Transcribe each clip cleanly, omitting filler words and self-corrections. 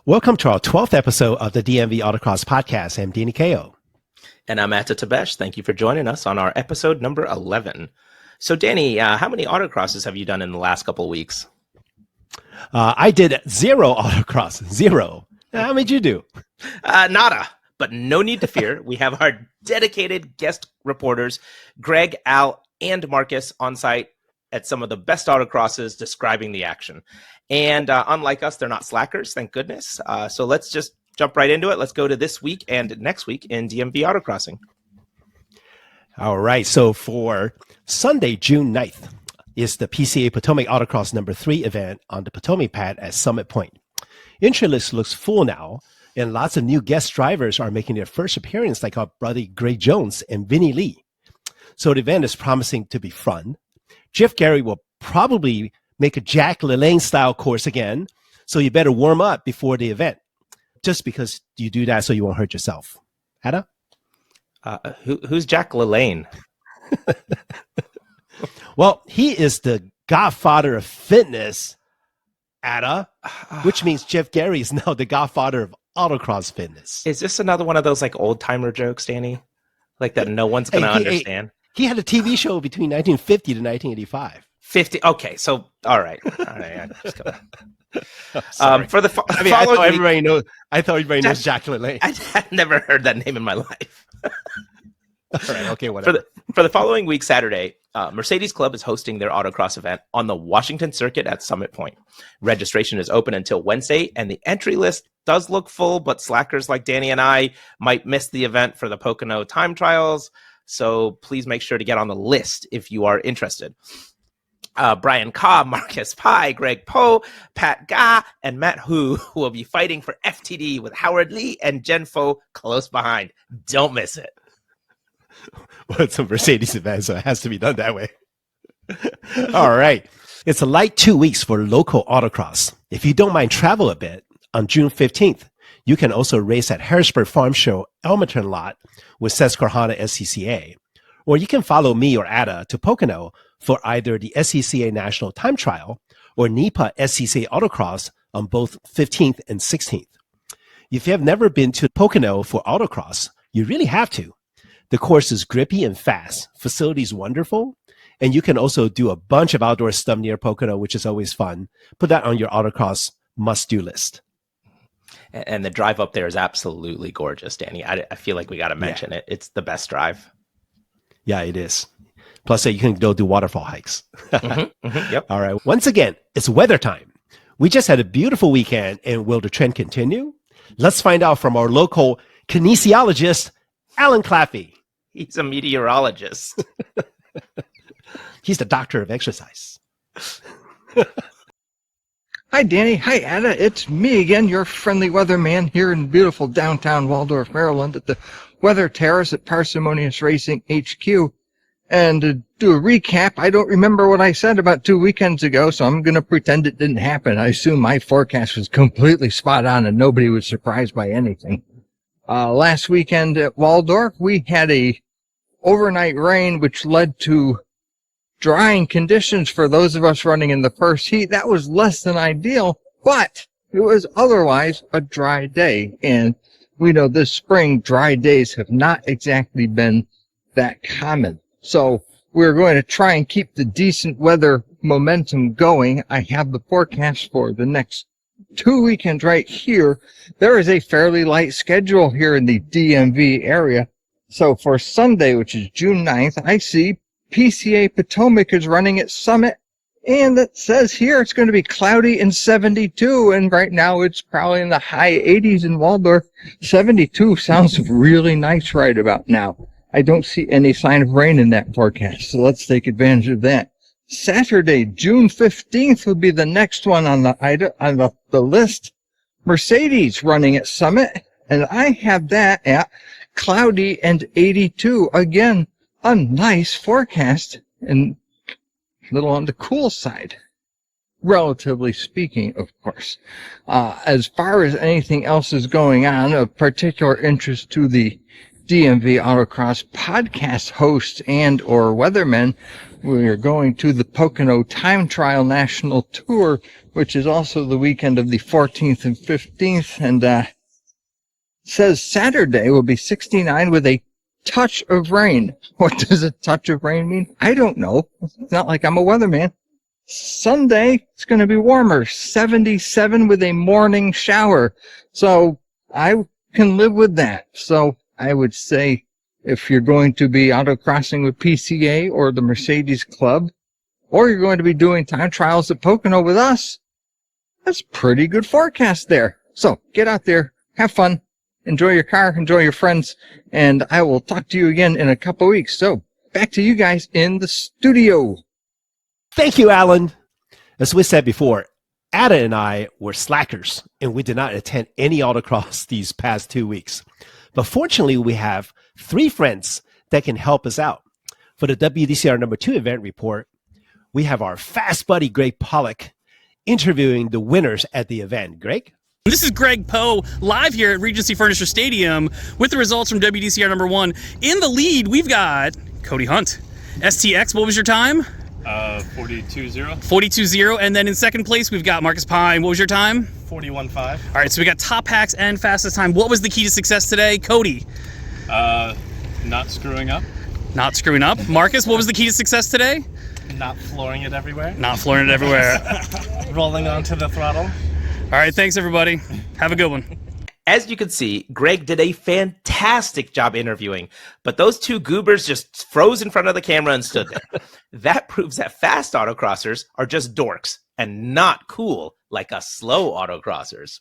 Welcome to our 12th episode of the DMV Autocross podcast. I'm Danny Ko. And I'm Atta Tabesh. Thank you for joining us on our episode number 11. So, Danny, how many autocrosses have you done in the last couple of weeks? I did 0 autocross. 0. How many did you do? Nada. But no need to fear. We have our dedicated guest reporters, Greg, Al, and Marcus on site at some of the best autocrosses describing the action. And unlike us, they're not slackers, thank goodness. So let's just jump right into it. Let's go to this week and next week in DMV Autocrossing. All right. So for Sunday, June 9th, is the PCA Potomac Autocross number 3 event on the Potomac pad at Summit Point. Entry list looks full now, and lots of new guest drivers are making their first appearance, like our brother Greg Jones and Vinny Lee. So the event is promising to be fun. Jeff Gary will probably make a Jack LaLanne style course again, so you better warm up before the event, just because you do that so you won't hurt yourself. Ada? Who's Jack LaLanne? Well, he is the godfather of fitness, Ada, which means Jeff Gary is now the godfather of autocross fitness. Is this another one of those like old timer jokes, Danny? Like that no one's going to understand? He had a TV show between 1950 to 1985. 50. Okay, so all right. I'm just gonna. For the I thought everybody knows. I thought everybody knows Jack LaLanne. I've never heard that name in my life. All right. Okay. Whatever. For the following week, Saturday, Mercedes Club is hosting their autocross event on the Washington Circuit at Summit Point. Registration is open until Wednesday, and the entry list does look full, but slackers like Danny and I might miss the event for the Pocono time trials. So please make sure to get on the list if you are interested. Brian Cobb, Marcus Pye, Greg Poe, Pat Ga, and Matt Hu will be fighting for FTD with Howard Lee and Jen Fo close behind. Don't miss it. Well, it's a Mercedes event, so it has to be done that way. All right. It's a light 2 weeks for local autocross. If you don't mind travel a bit, on June 15th, you can also race at Harrisburg Farm Show Elmerton lot with Susquehanna SCCA. Or you can follow me or Ada to Pocono for either the SCCA National Time Trial or NEPA SCCA Autocross on both 15th and 16th. If you have never been to Pocono for autocross, you really have to. The course is grippy and fast, facilities wonderful, and you can also do a bunch of outdoor stuff near Pocono, which is always fun. Put that on your autocross must-do list. And the drive up there is absolutely gorgeous, Danny. I feel like we got to mention it. It's the best drive. Yeah, it is. Plus, you can go do waterfall hikes. Yep. All right. Once again, it's weather time. We just had a beautiful weekend, and will the trend continue? Let's find out from our local kinesiologist, Alan Claffey. He's a meteorologist. He's the doctor of exercise. Hi, Danny. Hi, Ada. It's me again, your friendly weatherman here in beautiful downtown Waldorf, Maryland at the Weather Terrace at Parsimonious Racing HQ. And to do a recap, I don't remember what I said about 2 weekends ago, so I'm going to pretend it didn't happen. I assume my forecast was completely spot on and nobody was surprised by anything. Last weekend at Waldorf, we had a overnight rain, which led to drying conditions for those of us running in the first heat. That was less than ideal, but it was otherwise a dry day. And we know this spring, dry days have not exactly been that common. So we're going to try and keep the decent weather momentum going. I have the forecast for the next 2 weekends right here. There is a fairly light schedule here in the DMV area. So for Sunday, which is June 9th, I see PCA Potomac is running at Summit, and it says here it's going to be cloudy and 72, and right now it's probably in the high 80s in Waldorf. 72 sounds really nice right about now. I don't see any sign of rain in that forecast, so let's take advantage of that. Saturday, June 15th will be the next one on the list. Mercedes running at Summit, and I have that at cloudy and 82. Again, a nice forecast and a little on the cool side, relatively speaking, of course. As far as anything else is going on of particular interest to the DMV Autocross podcast hosts and or weathermen, we are going to the Pocono Time Trial National Tour which is also the weekend of the 14th and 15th. And says Saturday will be 69 with a touch of rain. What does a touch of rain mean? I don't know. It's not like I'm a weatherman. Sunday, it's going to be warmer, 77 with a morning shower. So I can live with that. So I would say if you're going to be autocrossing with PCA or the Mercedes Club, or you're going to be doing time trials at Pocono with us, that's pretty good forecast there. So get out there, have fun, enjoy your car, enjoy your friends, and I will talk to you again in a couple of weeks. So back to you guys in the studio. Thank you, Alan. As we said before, Ada and I were slackers, and we did not attend any autocross these past 2 weeks. But fortunately, we have 3 friends that can help us out. For the WDCR number 2 event report, we have our fast buddy, Greg Pollock, interviewing the winners at the event. Greg? This is Greg Poe, live here at Regency Furniture Stadium with the results from WDCR number 1. In the lead, we've got Cody Hunt. STX, what was your time? 42.0. 42.0. And then in second place, we've got Marcus Pine. What was your time? 41.5. All right, so we got top hacks and fastest time. What was the key to success today? Cody? Not screwing up. Not screwing up. Marcus, what was the key to success today? Not flooring it everywhere. Not flooring it everywhere. Rolling onto the throttle. All right, thanks everybody. Have a good one. As you can see, Greg did a fantastic job interviewing, but those 2 goobers just froze in front of the camera and stood there. That proves that fast autocrossers are just dorks and not cool like us slow autocrossers.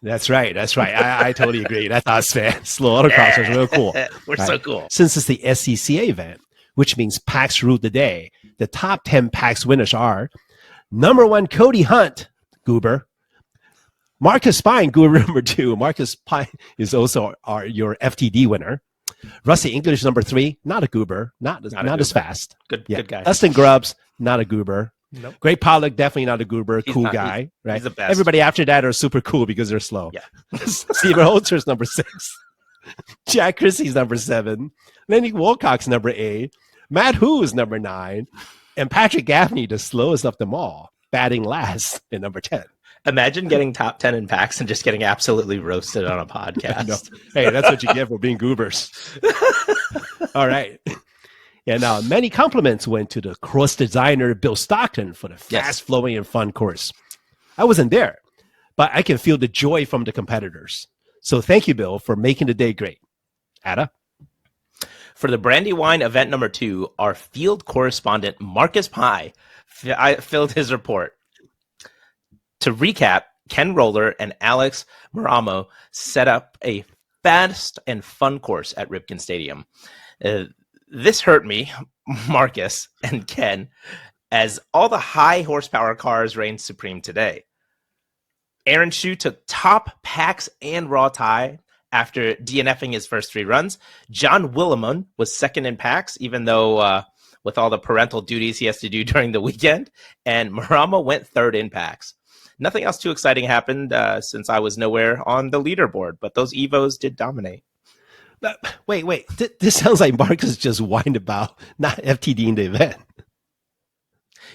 That's right. I totally agree. That's us, man. Slow autocrossers are real cool. We're so cool. Since it's the SCCA event, which means PAX ruled the day, the top 10 PAX winners are number 1, Cody Hunt, goober. Marcus Pine, goober number 2. Marcus Pine is also your FTD winner. Rusty English, number 3, not a goober, not as fast. Good guy. Dustin Grubbs, not a goober. Nope. Greg Pollock, definitely not a goober, cool guy, right? He's the best. Everybody after that are super cool because they're slow. Yeah. Steven Holzer's number 6. Jack Christie's number 7. Lenny Wilcox, number 8. Matt Hu is number 9. And Patrick Gaffney, the slowest of them all, batting last in number 10. Imagine getting top 10 in PAX and just getting absolutely roasted on a podcast. Hey, that's what you get for being goobers. All right. And many compliments went to the course designer, Bill Stockton, for the fast-flowing and fun course. I wasn't there, but I can feel the joy from the competitors. So thank you, Bill, for making the day great. Ada? For the Brandywine event number 2, our field correspondent, Marcus Pye, filled his report. To recap, Ken Roller and Alex Maramo set up a fast and fun course at Ripken Stadium. This hurt me, Marcus and Ken, as all the high horsepower cars reigned supreme today. Aaron Shue took top PAX and Raw tie after DNFing his first 3 runs. John Willimon was second in PAX, even though with all the parental duties he has to do during the weekend. And Maramo went third in PAX. Nothing else too exciting happened since I was nowhere on the leaderboard, but those Evos did dominate. Wait. This sounds like Marcus just whined about not FTDing the event.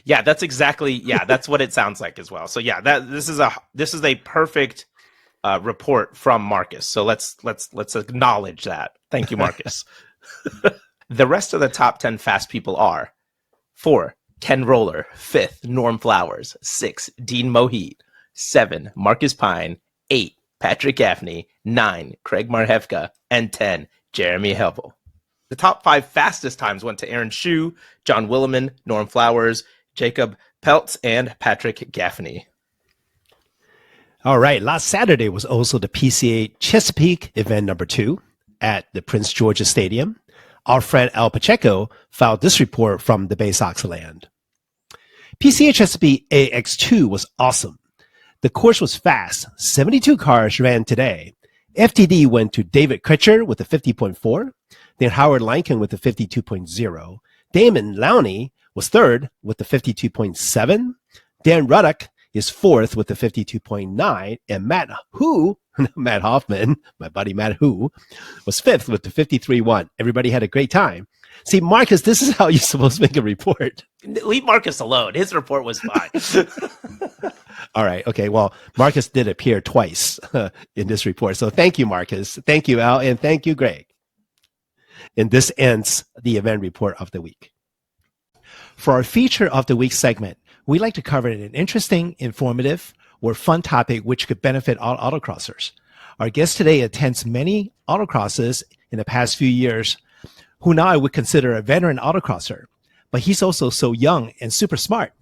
Yeah, that's exactly. Yeah, that's what it sounds like as well. So yeah, this is a perfect report from Marcus. So let's acknowledge that. Thank you, Marcus. The rest of the top 10 fast people are 4. Ken Roller, 5th, Norm Flowers, 6, Dean Mohit, 7, Marcus Pine, 8, Patrick Gaffney, 9, Craig Marhefka, and 10, Jeremy Helvel. The top 5 fastest times went to Aaron Shue, John Williman, Norm Flowers, Jacob Peltz, and Patrick Gaffney. All right. Last Saturday was also the PCA Chesapeake event number 2 at the Prince George's Stadium. Our friend Al Pacheco filed this report from the Bay Sox land. PCA Chesapeake AX2 was awesome. The course was fast. 72 cars ran today. FTD went to David Kretcher with a 50.4, then Howard Lankin with a 52.0. Damon Lowney was third with the 52.7. Dan Ruddock is fourth with the 52.9. And Matt Hoffman, my buddy Matt Hu, was fifth with the 53.1. Everybody had a great time. See, Marcus, this is how you're supposed to make a report. Leave Marcus alone. His report was fine. All right. Okay. Well, Marcus did appear twice in this report. So thank you, Marcus. Thank you, Al. And thank you, Greg. And this ends the event report of the week. For our feature of the week segment, we like to cover an interesting, informative, or fun topic which could benefit all autocrossers. Our guest today attends many autocrosses in the past few years, who now I would consider a veteran autocrosser, but he's also so young and super smart.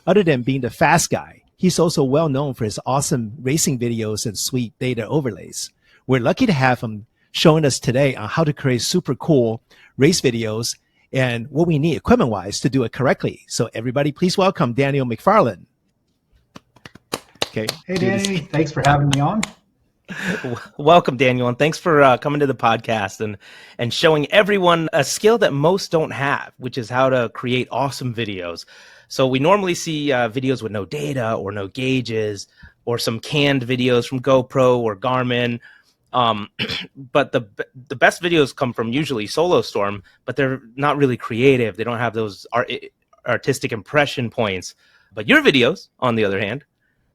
Other than being the fast guy, he's also well known for his awesome racing videos and sweet data overlays. We're lucky to have him showing us today on how to create super cool race videos and what we need equipment-wise to do it correctly. So everybody, please welcome Daniel McFarland. Okay. Hey, Danny. Thanks for having me on. Welcome, Daniel, and thanks for coming to the podcast and showing everyone a skill that most don't have, which is how to create awesome videos. So we normally see videos with no data or no gauges or some canned videos from GoPro or Garmin. But the best videos come from usually Solo Storm, but they're not really creative. They don't have those artistic impression points. But your videos, on the other hand,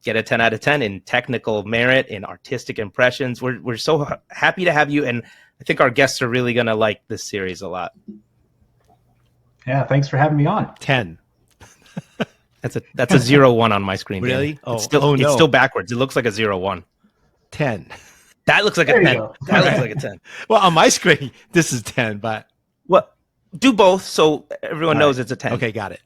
get a 10 out of 10 in technical merit, in artistic impressions. We're so happy to have you, and I think our guests are really going to like this series a lot. Yeah, thanks for having me on. 10. That's a 0-1 on my screen. Really? Dan. Oh, it's still backwards. It looks like a 0-1. 10. That looks like There a you 10. go. That looks like a 10. Well, on my screen, this is 10, but Well, do both so everyone knows it's a 10. okay, got it.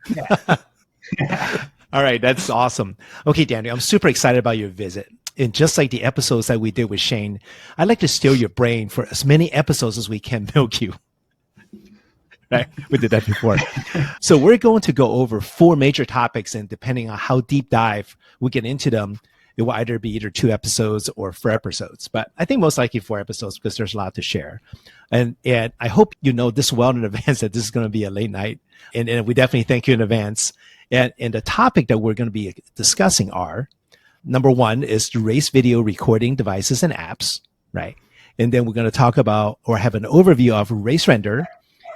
All right, that's awesome. Okay, Daniel, I'm super excited about your visit. And just like the episodes that we did with Shane, I'd like to steal your brain for as many episodes as we can milk you. Right? We did that before. So we're going to go over 4 major topics, and depending on how deep dive we get into them, it will either be 2 episodes or 4 episodes. But I think most likely 4 episodes because there's a lot to share. And I hope you know this well in advance that this is going to be a late night. And we definitely thank you in advance. And the topic that we're going to be discussing are, number 1 is the race video recording devices and apps, right? And then we're going to talk about or have an overview of race render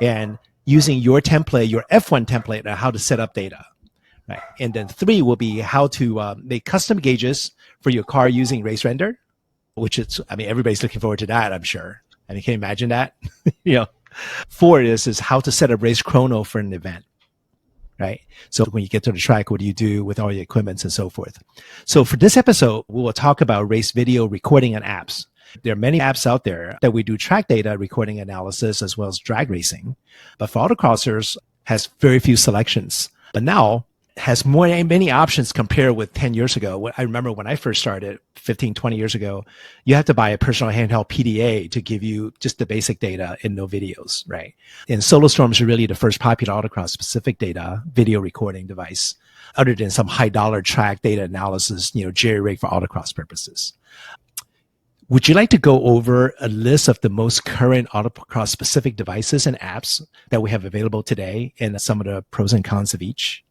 and using your template, your F1 template, and how to set up data, right? And then 3 will be how to make custom gauges for your car using race render, which is, I mean, everybody's looking forward to that, I'm sure. I mean, can you imagine that? 4 is how to set up race chrono for an event. Right. So when you get to the track, what do you do with all your equipment and so forth? So for this episode, we will talk about race video recording and apps. There are many apps out there that we do track data recording analysis as well as drag racing. But for autocrossers, has very few selections. But now has many options compared with 10 years ago. I remember when I first started 15, 20 years ago, you had to buy a personal handheld PDA to give you just the basic data and no videos, right? And Solo Storms are really the first popular autocross specific data video recording device, other than some high dollar track data analysis, jerry-rigged for autocross purposes. Would you like to go over a list of the most current autocross specific devices and apps that we have available today and some of the pros and cons of each?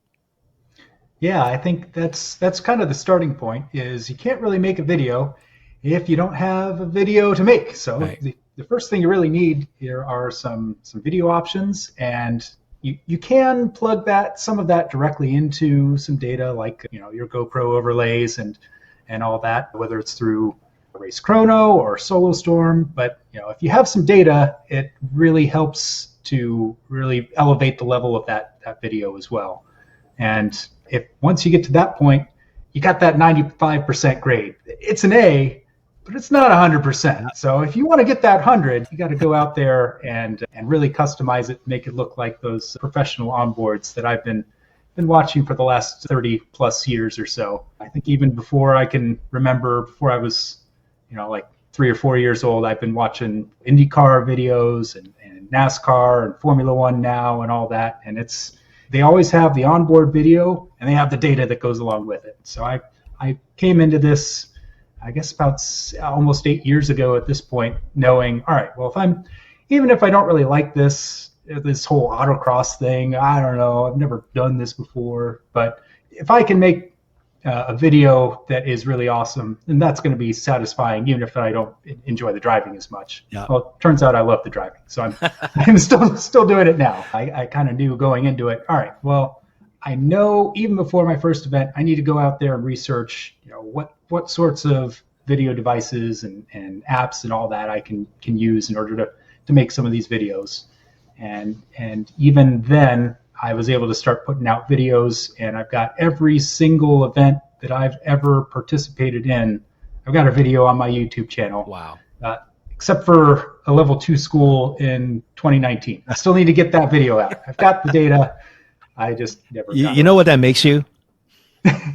Yeah, I think that's kind of the starting point. Is you can't really make a video if you don't have a video to make. So right. the first thing you really need here are some video options, and you can plug some of that directly into some data like your GoPro overlays and all that, whether it's through Race Chrono or Solo Storm. But if you have some data, it really helps to really elevate the level of that video as well. And if once you get to that point, you got that 95% grade. It's an A, but it's not 100%. So if you want to get that 100, you got to go out there and really customize it, make it look like those professional onboards that I've been watching for the last 30 plus years or so. I think even before I can remember, before I was, like 3 or 4 years old, I've been watching IndyCar videos and NASCAR and Formula One now and all that. And they always have the onboard video and they have the data that goes along with it. So I came into this, I guess about almost 8 years ago at this point, knowing, all right, well, even if I don't really like this whole autocross thing, I don't know, I've never done this before, but if I can make a video that is really awesome, and that's going to be satisfying, even if I don't enjoy the driving as much. Yeah. Well, it turns out I love the driving, so I'm still doing it now. I kind of knew going into it, all right, well, I know even before my first event, I need to go out there and research, what sorts of video devices and apps and all that I can use in order to make some of these videos. And even then, I was able to start putting out videos, and I've got every single event that I've ever participated in. I've got a video on my YouTube channel. Wow. Except for a level 2 school in 2019. I still need to get that video out. I've got the data. I just never got You know what that makes you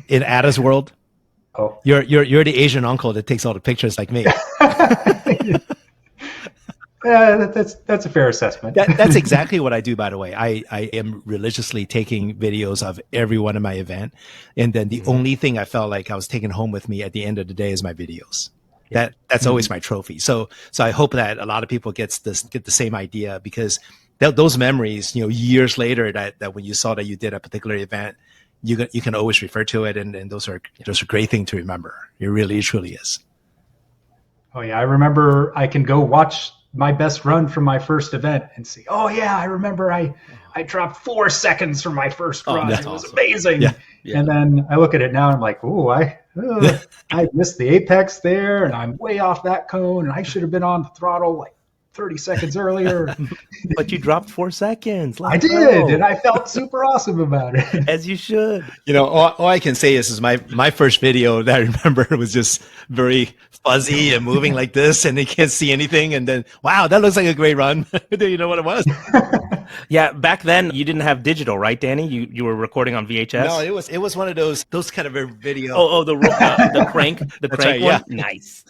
in Ada's world? Oh. You're the Asian uncle that takes all the pictures like me. That's a fair assessment. That's exactly what I do, by the way. I am religiously taking videos of every one of my event. And then the only thing I felt like I was taking home with me at the end of the day is my videos. That's always my trophy. So I hope that a lot of people get the same idea, because those memories, years later, that when you saw that you did a particular event, you can always refer to it, and those are a great thing to remember. It really truly is. Oh yeah, I remember. I can go watch my best run from my first event and see, oh yeah, I remember I dropped 4 seconds from my first run. It was amazing. Yeah. And then I look at it now and I'm like, I missed the apex there, and I'm way off that cone, and I should have been on the throttle like 30 seconds earlier. But you dropped 4 seconds. I did, and I felt super awesome about it. As you should. All I can say is my first video that I remember was just very fuzzy and moving like this, and you can't see anything. And then, wow, that looks like a great run. Do you know what it was? Yeah, back then you didn't have digital, right, Danny? You were recording on VHS. No, it was one of those kind of video. The crank, the That's crank right, one. yeah. Nice.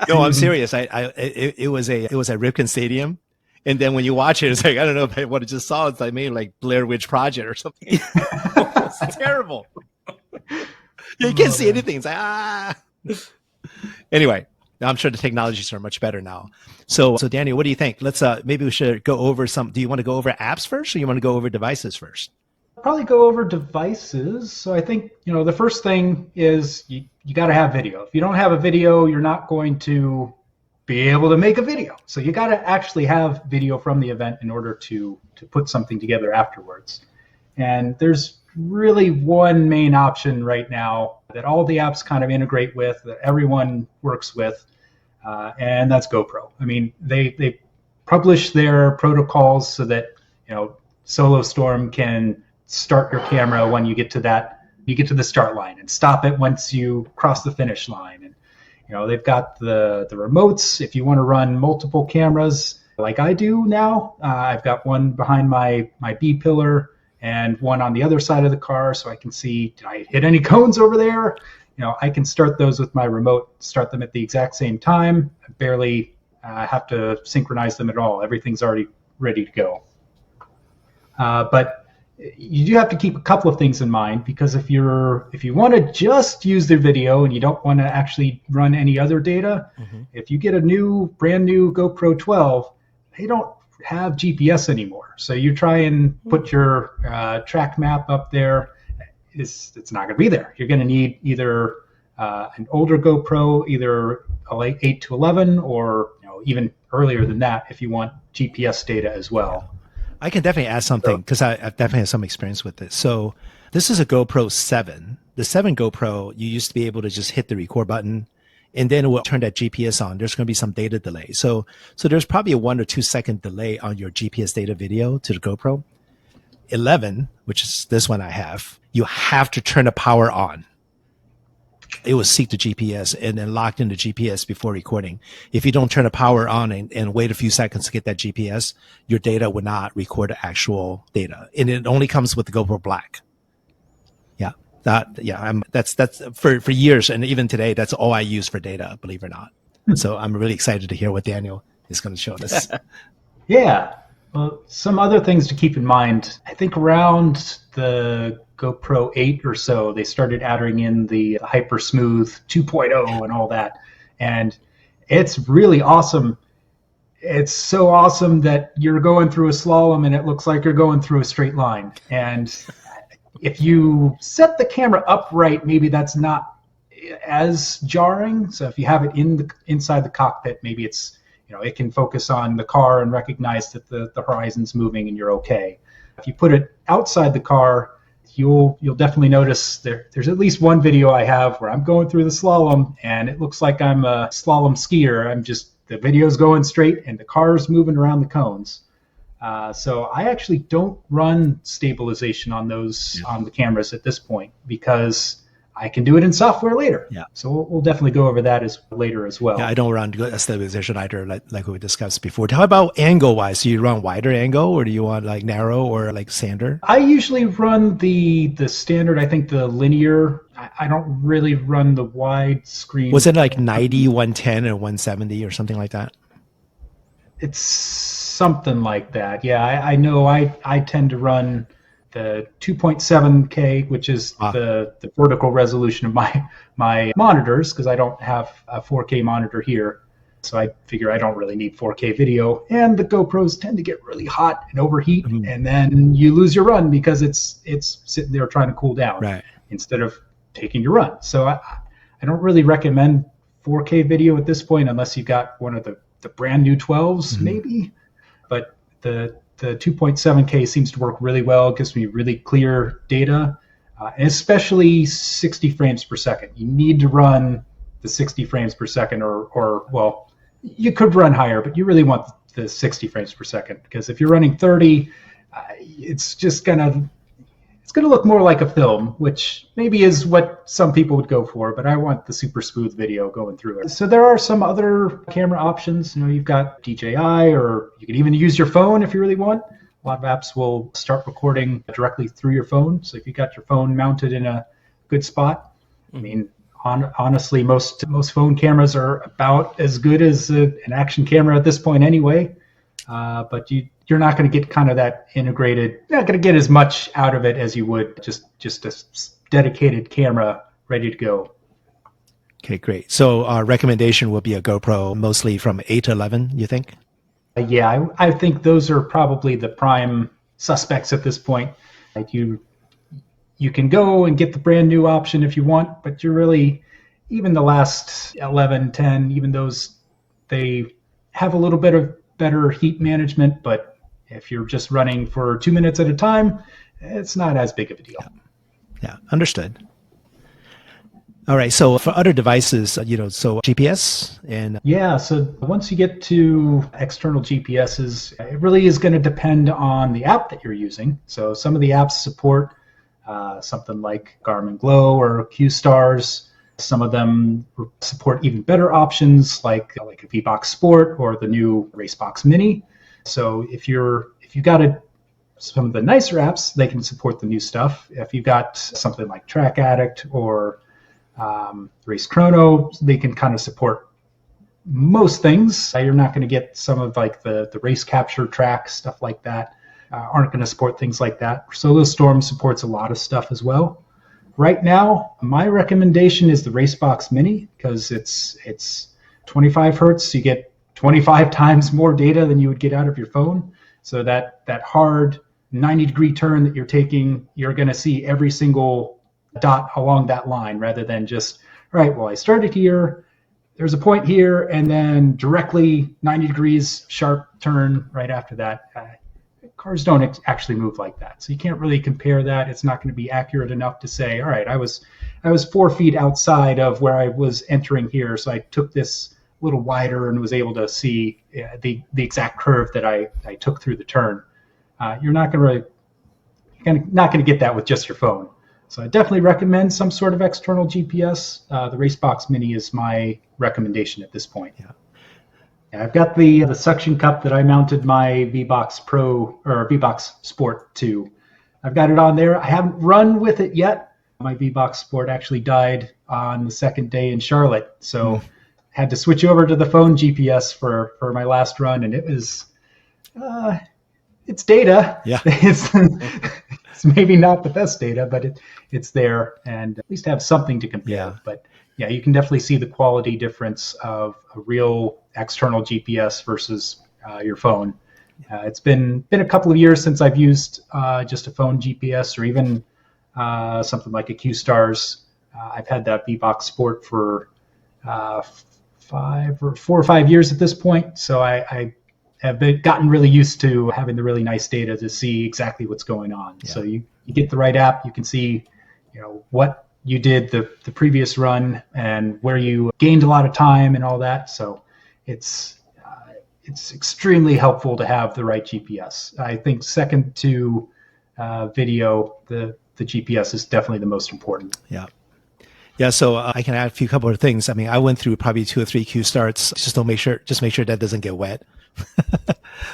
No, I'm serious. It was at Ripken Stadium, and then when you watch it, it's like, I don't know if what I just saw. It's like maybe like Blair Witch Project or something. It's terrible. You can't see anything. It's like Anyway, I'm sure the technologies are much better now. So Daniel, what do you think? Let's maybe we should go over some. Do you want to go over apps first, or you want to go over devices first? Probably go over devices. So I think, the first thing is you got to have video. If you don't have a video, you're not going to be able to make a video. So you got to actually have video from the event in order to put something together afterwards. And there's really one main option right now that all the apps kind of integrate with, that everyone works with, and that's GoPro. I mean, they publish their protocols so that, Solo Storm can start your camera when you get to the start line, and stop it once you cross the finish line. And they've got the remotes if you want to run multiple cameras like I do now. I've got one behind my B pillar and one on the other side of the car, so I can see, did I hit any cones over there? I can start those with my remote, start them at the exact same time. I barely have to synchronize them at all. Everything's already ready to go. But you do have to keep a couple of things in mind, because if you want to just use the video and you don't want to actually run any other data, if you get a brand new GoPro 12, they don't have GPS anymore. So you try and put your track map up there, it's not going to be there. You're going to need either an older GoPro, either a 8 to 11, or even earlier than that if you want GPS data as well. I can definitely add something, because I definitely have some experience with this. So this is a GoPro 7. The 7 GoPro, you used to be able to just hit the record button, and then it will turn that GPS on. There's going to be some data delay. So there's probably a 1 or 2 second delay on your GPS data video to the GoPro. 11, which is this one I have, you have to turn the power on. It will seek the GPS and then lock in the GPS before recording. If you don't turn the power on and wait a few seconds to get that GPS, your data will not record the actual data. And it only comes with the GoPro Black. That's for years, and even today, that's all I use for data, believe it or not. So I'm really excited to hear what Daniel is going to show us. Yeah. Well, some other things to keep in mind. I think around the GoPro 8 or so, they started adding in the Hyper Smooth 2.0 and all that. And it's really awesome. It's so awesome that you're going through a slalom and it looks like you're going through a straight line. And if you set the camera upright, maybe that's not as jarring. So if you have it inside the cockpit, maybe it's, it can focus on the car and recognize that the horizon's moving and you're okay. If you put it outside the car, you'll definitely notice there's at least one video I have where I'm going through the slalom and it looks like I'm a slalom skier. The video's going straight and the car's moving around the cones. So I actually don't run stabilization on on the cameras at this point because I can do it in software later. Yeah. So we'll definitely go over that later as well. Yeah, I don't run stabilization either, like we discussed before. How about angle wise? Do you run wider angle, or do you want like narrow or like standard? I usually run the standard. I think the linear. I don't really run the wide screen. Was it like 90, 110, and 170 or something like that? It's something like that. Yeah, I know. I tend to run the 2.7K, which is the vertical resolution of my monitors, because I don't have a 4K monitor here. So I figure I don't really need 4K video. And the GoPros tend to get really hot and overheat, and then you lose your run because it's sitting there trying to cool down instead of taking your run. So I don't really recommend 4K video at this point unless you've got one of the brand new 12s, maybe. But the 2.7K seems to work really well. It gives me really clear data, and especially 60 frames per second. You need to run the 60 frames per second, or well, you could run higher, but you really want the 60 frames per second, because if you're running 30, it's gonna look more like a film, which maybe is what some people would go for, but I want the super smooth video going through it. So there are some other camera options. You've got DJI, or you can even use your phone if you really want. A lot of apps will start recording directly through your phone. So if you got your phone mounted in a good spot, I mean, honestly, most phone cameras are about as good as an action camera at this point anyway. But you're not going to get kind of that integrated, not going to get as much out of it as you would just a dedicated camera ready to go. Okay, great. So our recommendation will be a GoPro, mostly from 8 to 11, you think? Yeah, I think those are probably the prime suspects at this point. Like you can go and get the brand new option if you want, but you're really, even the last 11, 10, even those, they have a little bit of better heat management, but if you're just running for 2 minutes at a time, it's not as big of a deal. Yeah, understood. All right, so for other devices, so GPS and... Yeah, so once you get to external GPSs, it really is going to depend on the app that you're using. So some of the apps support something like Garmin Glow or Q-Stars. Some of them support even better options like a VBox Sport or the new Racebox Mini. So if you've got some of the nicer apps, they can support the new stuff. If you've got something like Track Addict or Race Chrono, they can kind of support most things. You're not going to get some of like the race capture track, stuff like that, aren't going to support things like that. SolarStorm supports a lot of stuff as well. Right now, my recommendation is the Racebox Mini, because it's 25 hertz. You get 25 times more data than you would get out of your phone. So that hard 90-degree turn that you're taking, you're going to see every single dot along that line, rather than just, all right, well, I started here, there's a point here, and then directly 90 degrees sharp turn right after that. Cars don't actually move like that, so you can't really compare that. It's not going to be accurate enough to say, all right, I was 4 feet outside of where I was entering here, so I took this a little wider and was able to see the exact curve that I took through the turn. You're not going to get that with just your phone. So I definitely recommend some sort of external GPS. The Racebox Mini is my recommendation at this point. Yeah. I've got the suction cup that I mounted my VBox Pro or VBox Sport to. I've got it on there. I haven't run with it yet. My VBox Sport actually died on the second day in Charlotte, so had to switch over to the phone GPS for my last run, and it was it's data. Yeah. It's maybe not the best data, but it's there, and at least have something to compare. Yeah. But yeah, you can definitely see the quality difference of a real external GPS versus your phone. It's been a couple of years since I've used just a phone GPS, or even something like a Q-Stars. I've had that VBox Sport for 4 or 5 years at this point, so I have gotten really used to having the really nice data to see exactly what's going on. Yeah. So you get the right app, you can see, what you did the previous run and where you gained a lot of time and all that. So it's extremely helpful to have the right GPS. I think second to video, the GPS is definitely the most important. Yeah. Yeah, so I can add a couple of things. I mean, I went through probably 2 or 3 Q starts. Just make sure that doesn't get wet.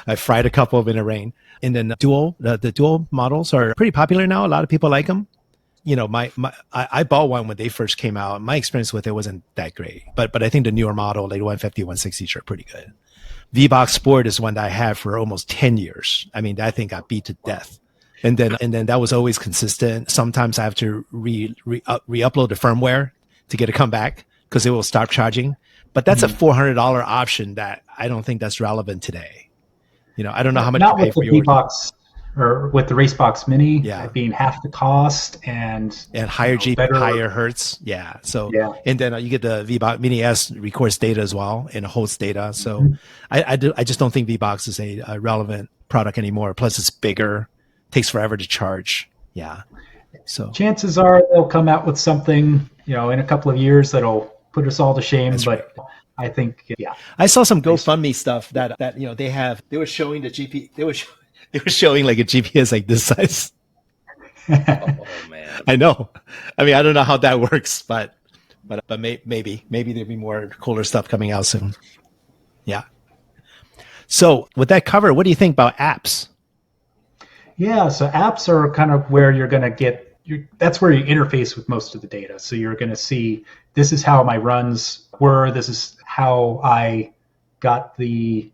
I fried a couple of in the rain. And then the dual models are pretty popular now. A lot of people like them. I bought one when they first came out. My experience with it wasn't that great, but I think the newer model, like 150, 160, are pretty good. V-Box Sport is one that I had for almost 10 years. I mean, that thing got beat to death. And then that was always consistent. Sometimes I have to re-upload the firmware to get it come back because it will stop charging. But that's a $400 option that I don't think that's relevant today. I don't know how much Not you pay with for the your V-Box or with the Racebox Mini, Yeah. being half the cost and higher better, higher hertz. Yeah. So Yeah. and then you get the V-Box Mini S records data as well and holds data. So I just don't think V-Box is a relevant product anymore. Plus it's bigger. Takes forever to charge. Yeah. So chances are they'll come out with something, in a couple of years that'll put us all to shame. That's but I think, yeah. I saw some GoFundMe stuff that they were showing the GP. They were showing like a GPS like this size. Oh man. I know. I mean, I don't know how that works, but maybe there'll be more cooler stuff coming out soon. Yeah. So with that covered, what do you think about apps? Yeah, so apps are kind of where you're going to that's where you interface with most of the data. So you're going to see, this is how my runs were, this is how I got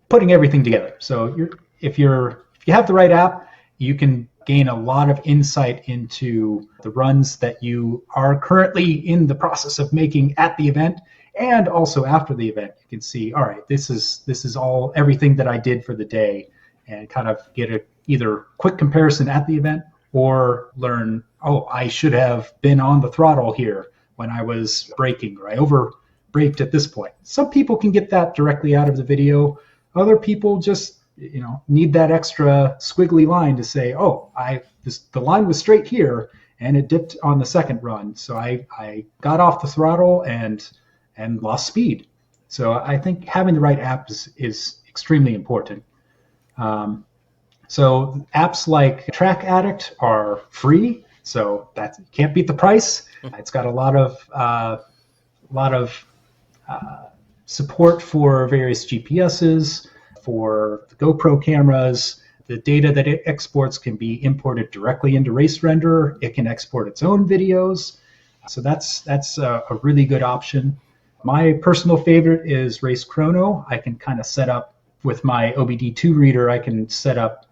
putting everything together. So if you have the right app, you can gain a lot of insight into the runs that you are currently in the process of making at the event, and also after the event. You can see, all right, this is everything that I did for the day, and kind of get either quick comparison at the event or learn, I should have been on the throttle here when I was braking, or I over braked at this point. Some people can get that directly out of the video. Other people just, need that extra squiggly line to say, the line was straight here and it dipped on the second run. So I got off the throttle and lost speed. So I think having the right app is extremely important. So apps like Track Addict are free, so that can't beat the price. It's got a lot of support for various GPSs, for the GoPro cameras. The data that it exports can be imported directly into Race Render. It can export its own videos, so that's a really good option. My personal favorite is Race Chrono. I can kind of set up with my OBD2 reader. I can set up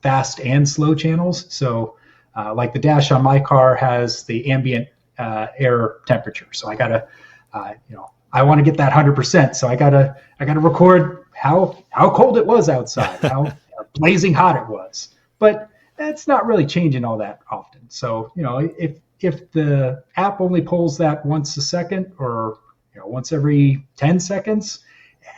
fast and slow channels. So like the dash on my car has the ambient air temperature. So I gotta, I want to get that 100%. So I gotta record how cold it was outside, how blazing hot it was. But that's not really changing all that often. So, if the app only pulls that once a second or once every 10 seconds,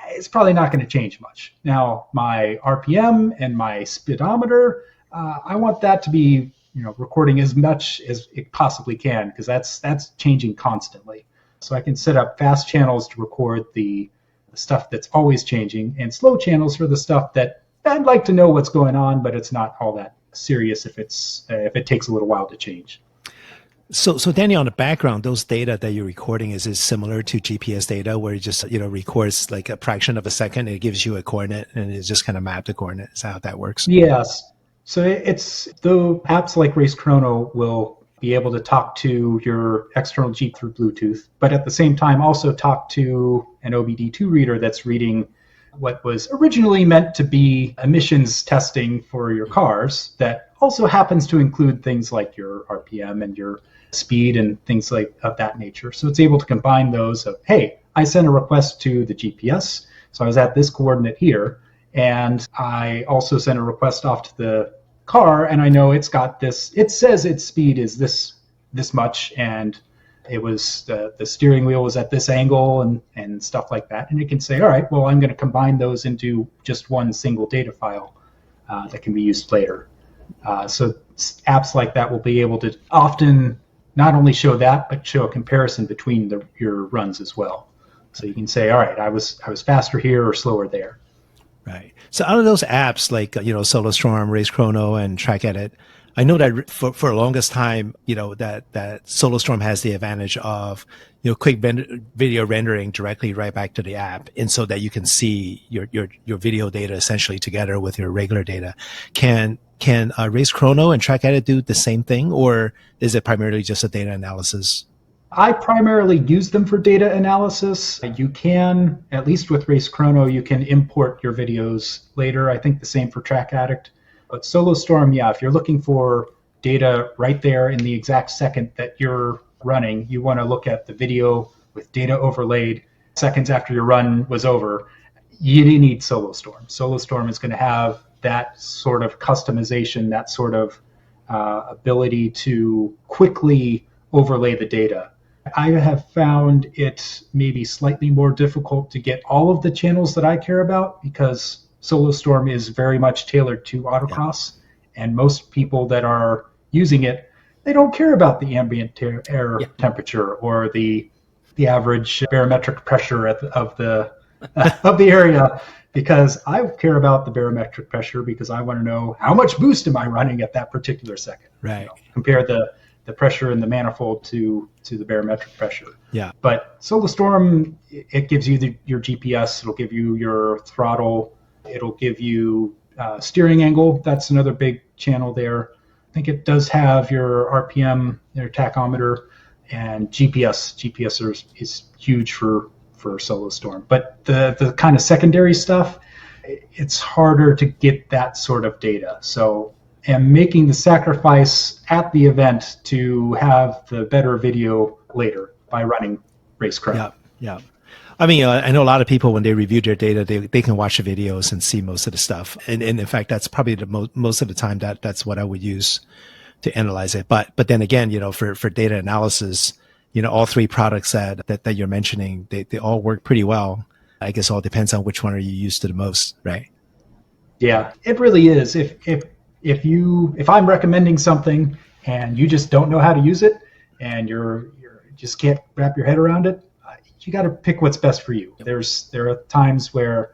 it's probably not going to change much. Now, my RPM and my speedometer, I want that to be, recording as much as it possibly can, because that's changing constantly. So I can set up fast channels to record the stuff that's always changing, and slow channels for the stuff that I'd like to know what's going on, but it's not all that serious if it takes a little while to change. So Danny, on the background, those data that you're recording, is similar to GPS data where it just, records like a fraction of a second, and it gives you a coordinate and it just kind of maps the coordinate? Is that how that works? Yes. So it's the apps like Race Chrono will be able to talk to your external Jeep through Bluetooth, but at the same time also talk to an OBD2 reader that's reading what was originally meant to be emissions testing for your cars, that also happens to include things like your RPM and your speed and things like of that nature. So it's able to combine those of, hey, I sent a request to the GPS, so I was at this coordinate here, and I also sent a request off to the car, and I know it's got this, it says its speed is this much, and it was the steering wheel was at this angle and stuff like that. And it can say, all right, well, I'm going to combine those into just one single data file that can be used later. So apps like that will be able to often not only show that, but show a comparison between your runs as well. So you can say, all right, I was faster here or slower there. Right. So out of those apps like, SoloStorm, Race Chrono, and Track Edit, I know that for the longest time, that SoloStorm has the advantage of, quick video rendering directly right back to the app. And so that you can see your video data essentially together with your regular data. Can Race Chrono and Track Edit do the same thing, or is it primarily just a data analysis? I primarily use them for data analysis. You can, at least with Race Chrono, you can import your videos later. I think the same for Track Addict. But SoloStorm, yeah, if you're looking for data right there in the exact second that you're running, you want to look at the video with data overlaid seconds after your run was over, you need SoloStorm. SoloStorm is going to have that sort of customization, that sort of ability to quickly overlay the data. I have found it maybe slightly more difficult to get all of the channels that I care about because SoloStorm is very much tailored to autocross, and most people that are using it, they don't care about the ambient air temperature or the average barometric pressure of the area, because I care about the barometric pressure because I want to know how much boost am I running at that particular second. Right. Compare the pressure in the manifold to the barometric pressure. Yeah. But SoloStorm, it gives you your GPS, it'll give you your throttle, it'll give you steering angle. That's another big channel there. I think it does have your RPM, your tachometer, and GPS. GPS is huge for SoloStorm. But the kind of secondary stuff, it's harder to get that sort of data. So I'm making the sacrifice at the event to have the better video later by running Race Chrono. Yeah. I mean, I know a lot of people, when they review their data, they can watch the videos and see most of the stuff. And in fact, that's probably most of the time that's what I would use to analyze it. But then again, for data analysis, all three products that you're mentioning, they all work pretty well. I guess it all depends on which one are you used to the most, right? Yeah, it really is. If I'm recommending something and you just don't know how to use it and you just can't wrap your head around it, you got to pick what's best for you. There are times where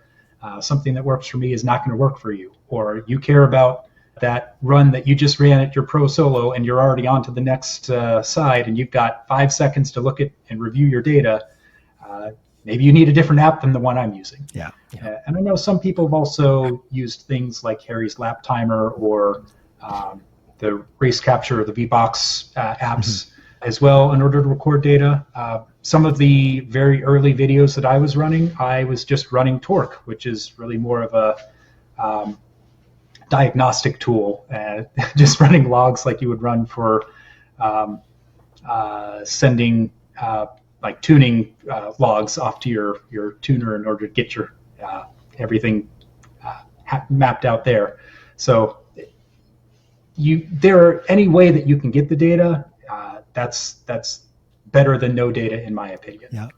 something that works for me is not going to work for you, or you care about that run that you just ran at your pro solo and you're already on to the next side and you've got 5 seconds to look at and review your data. Maybe you need a different app than the one I'm using. Yeah. And I know some people have also used things like Harry's Lap Timer or the Race Capture or the VBox apps as well in order to record data. Some of the very early videos that I was running, I was just running Torque, which is really more of a diagnostic tool, just running logs like you would run for sending like tuning logs off to your tuner in order to get your everything mapped out there. So any way that you can get the data, that's better than no data in my opinion. Yeah.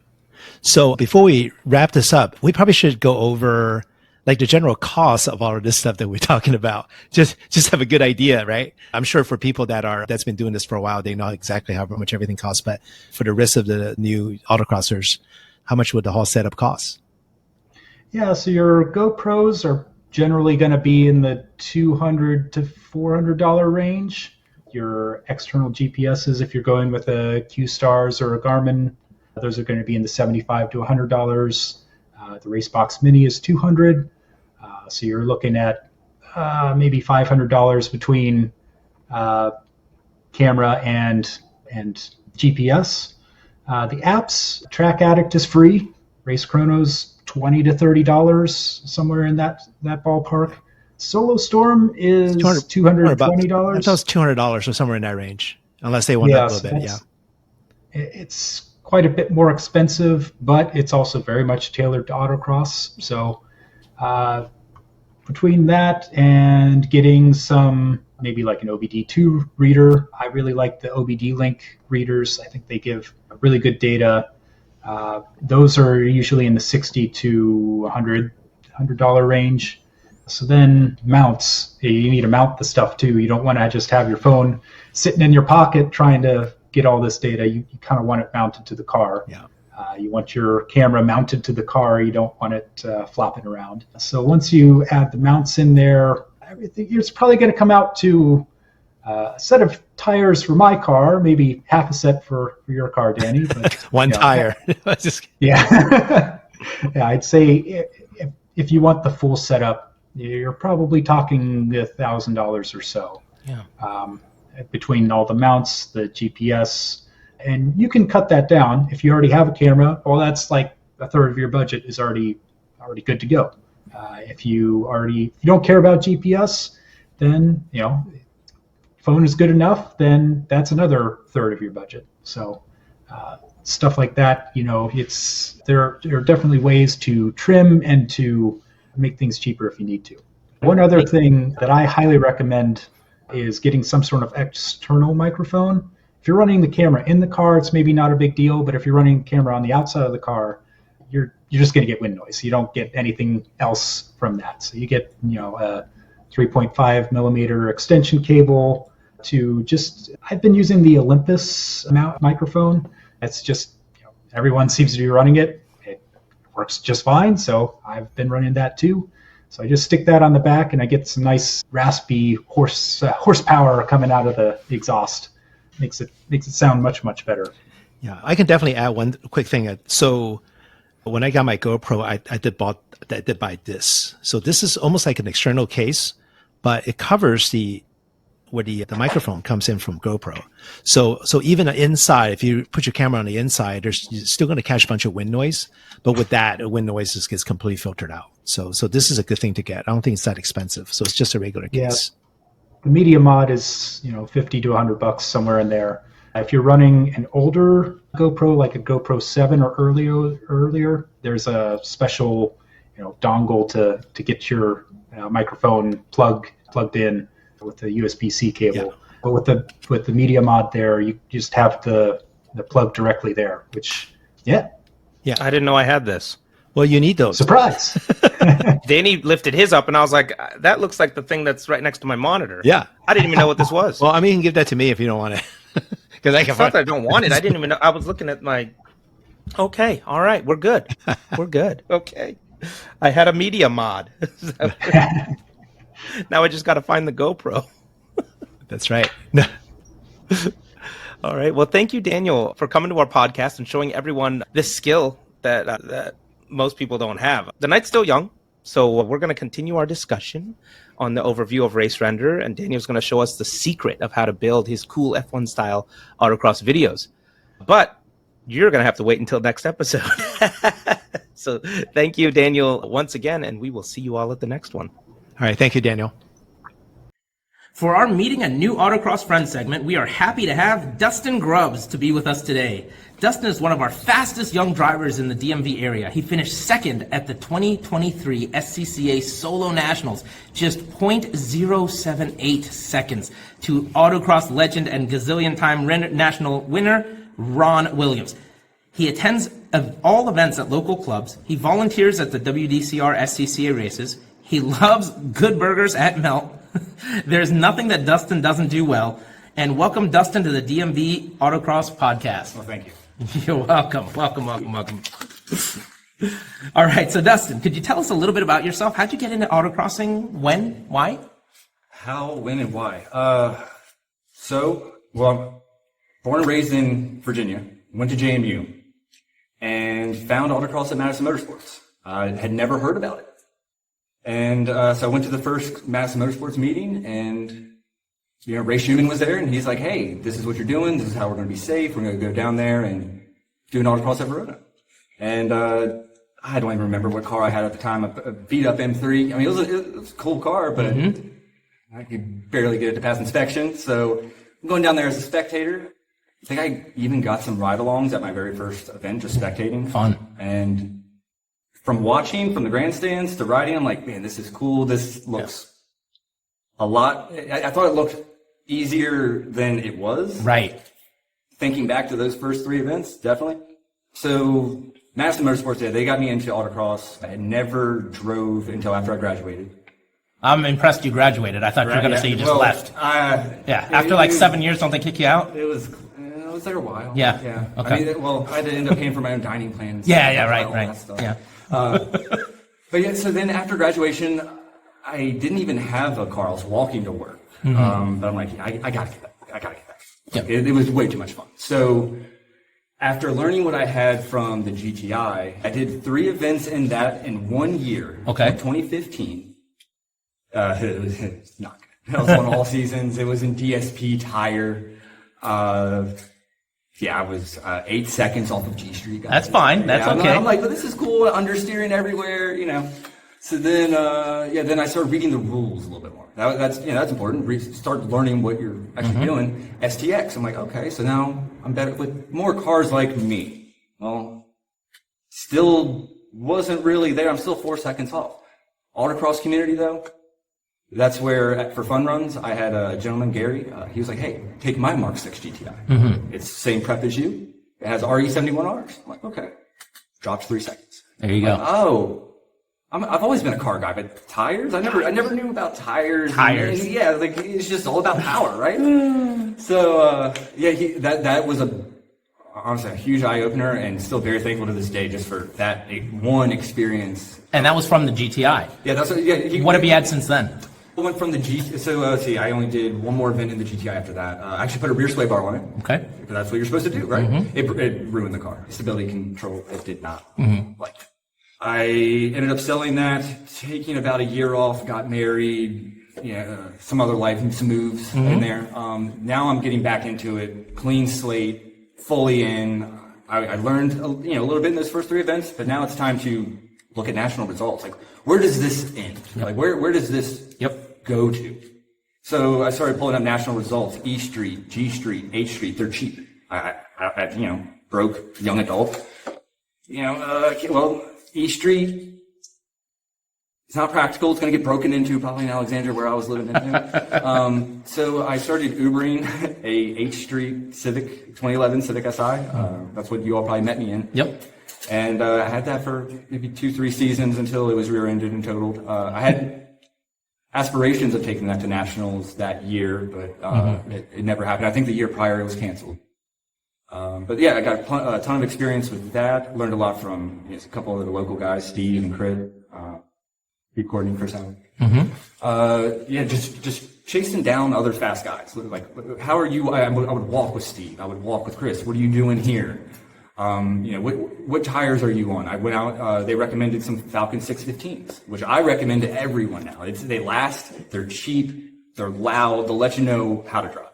So before we wrap this up, we probably should go over like the general cost of all of this stuff that we're talking about. Just have a good idea, right? I'm sure for people that's been doing this for a while, they know exactly how much everything costs. But for the rest of the new autocrossers, how much would the whole setup cost? Yeah, so your GoPros are generally going to be in the $200 to $400 range. Your external GPSs, if you're going with a Q-Stars or a Garmin, those are going to be in the $75 to $100. The Racebox Mini is $200. So you're looking at maybe $500 between camera and GPS. The apps, Track Addict is free. Race Chrono's $20 to $30, somewhere in that ballpark. SoloStorm is $220. I thought it was $200 or somewhere in that range, unless they want that a little bit. Yeah, it's quite a bit more expensive, but it's also very much tailored to autocross. So between that and getting some maybe like an OBD2 reader. I really like the OBD Link readers. I think they give really good data. Those are usually in the $60 to $100 range. So then mounts, you need to mount the stuff too. You don't want to just have your phone sitting in your pocket trying to get all this data. You kind of want it mounted to the car. Yeah. You want your camera mounted to the car. You don't want it flopping around. So once you add the mounts in there, everything, it's probably going to come out to a set of tires for my car, maybe half a set for your car, Danny. But, One tire. Yeah. Yeah, I'd say if you want the full setup, you're probably talking $1,000 or so. Yeah. Between all the mounts, the GPS, and you can cut that down. If you already have a camera, well, that's like a third of your budget is already good to go. If you don't care about GPS, then, phone is good enough, then that's another third of your budget. So stuff like that, there are definitely ways to trim and to make things cheaper if you need to. One other thing that I highly recommend is getting some sort of external microphone. If you're running the camera in the car, it's maybe not a big deal, but if you're running the camera on the outside of the car, you're just going to get wind noise. You don't get anything else from that. So you get, a 3.5 millimeter extension cable to I've been using the Olympus microphone. It's just, everyone seems to be running it. It works just fine. So I've been running that too. So I just stick that on the back and I get some nice raspy horsepower coming out of the exhaust. Makes it sound much, much better. Yeah, I can definitely add one quick thing. So when I got my GoPro, I did buy this. So this is almost like an external case, but it covers where the microphone comes in from GoPro. So even inside, if you put your camera on the inside, you're still going to catch a bunch of wind noise. But with that, wind noise gets completely filtered out. So this is a good thing to get. I don't think it's that expensive. So it's just a regular case. The media mod is, $50 to $100 somewhere in there. If you're running an older GoPro, like a GoPro 7 or earlier, there's a special, dongle to get your microphone plugged in with the USB-C cable. Yeah. But with the media mod there, you just have the plug directly there, which, yeah. I didn't know I had this. Well, you need those. Surprise. Danny lifted his up, and I was like, that looks like the thing that's right next to my monitor. Yeah. I didn't even know what this was. Well, I mean, you can give that to me if you don't want it. Because it's not that I don't want it. I didn't even know. I was looking at my... Okay, all right, we're good. We're good. Okay. I had a media mod. Now I just got to find the GoPro. That's right. All right. Well, thank you, Daniel, for coming to our podcast and showing everyone this skill that most people don't have. The night's still young, so we're going to continue our discussion on the overview of Race Render, and Daniel's going to show us the secret of how to build his cool F1 style autocross videos. But you're going to have to wait until next episode. So thank you, Daniel, once again, and we will see you all at the next one. All right. Thank you, Daniel. For our Meeting a New Autocross Friend segment, we are happy to have Duston Grubbs to be with us today. Dustin is one of our fastest young drivers in the DMV area. He finished second at the 2023 SCCA Solo Nationals, just .078 seconds to autocross legend and gazillion-time national winner, Ron Williams. He attends all events at local clubs. He volunteers at the WDCR SCCA races. He loves good burgers at Melt. There's nothing that Dustin doesn't do well. And welcome, Dustin, to the DMV Autocross podcast. Well, thank you. You're welcome. Welcome. All right, so Dustin, could you tell us a little bit about yourself? How'd you get into autocrossing? When? Why? How, when, and why? I'm born and raised in Virginia, went to JMU, and found autocross at Madison Motorsports. I had never heard about it. And so I went to the first Madison Motorsports meeting, and Ray Schumann was there, and he's like, hey, this is what you're doing. This is how we're going to be safe. We're going to go down there and do an autocross at Verona. And I don't even remember what car I had at the time, a beat-up M3. I mean, it was a cool car, but I could barely get it to pass inspection. So I'm going down there as a spectator. I think I even got some ride-alongs at my very first event, just spectating. Fun. And from watching, from the grandstands to riding, I'm like, man, this is cool. This looks a lot. I thought it looked easier than it was. Right. Thinking back to those first 3 events, definitely. So Madison Motorsports Day, they got me into autocross. I never drove until after I graduated. I'm impressed you graduated. I thought you were going to say you just left. After like 7 years, don't they kick you out? It was there a while. Yeah. Yeah. Okay. I mean, I had to end up paying for my own dining plan. Right. Yeah. But yeah, so then after graduation, I didn't even have a car. I was walking to work. But I'm like, I gotta get back. Yep. It was way too much fun. So after learning what I had from the GTI, I did 3 events in 1 year. Okay. 2015. It was not good. I was on all seasons. It was in DSP tire. I was 8 seconds off of G Street. That's fine. That's okay. I'm like, but this is cool. Understeering everywhere, you know. So then, then I started reading the rules a little bit more. That's important. Start learning what you're actually doing. STX. I'm like, okay, so now I'm better with more cars like me. Well, still wasn't really there. I'm still 4 seconds off. Autocross community though. That's where, for fun runs, I had a gentleman, Gary. He was like, hey, take my Mark 6 GTI. It's the same prep as you. It has RE71Rs. I'm like, okay. Drops 3 seconds. There you go. I've always been a car guy, but tires? I never knew about tires. Tires. And it's just all about power, right? So, that was honestly a huge eye opener, and still very thankful to this day just for that one experience. And that was from the GTI. Yeah, What have you had since then? I went from the I only did one more event in the GTI after that. I actually put a rear sway bar on it. Okay. Because that's what you're supposed to do, right? It ruined the car. Stability control, it did not. Like, I ended up selling that, taking about a year off, got married, some other life and some moves in there. Now I'm getting back into it, clean slate, fully in. I learned a little bit in those first 3 events, but now it's time to look at national results. Like, where does this end? Like, where does this go to? So I started pulling up national results. E Street, G Street, H Street. They're cheap. I broke young adult. E Street. It's not practical. It's going to get broken into probably in Alexandria where I was living in. So I started Ubering a H Street Civic, 2011 Civic SI. That's what you all probably met me in. Yep. And I had that for maybe 2-3 seasons until it was rear-ended and totaled. I had aspirations of taking that to nationals that year, but it never happened. I think the year prior it was canceled. But yeah, I got a ton of experience with that. Learned a lot from a couple of the local guys, Steve and Crit, Pete Courtney, Chris Allen. Just chasing down other fast guys. Like, how are you? I would walk with Steve. I would walk with Chris. What are you doing here? What tires are you on? I went out, they recommended some Falcon 615s, which I recommend to everyone now. They last, they're cheap, they're loud, they'll let you know how to drive.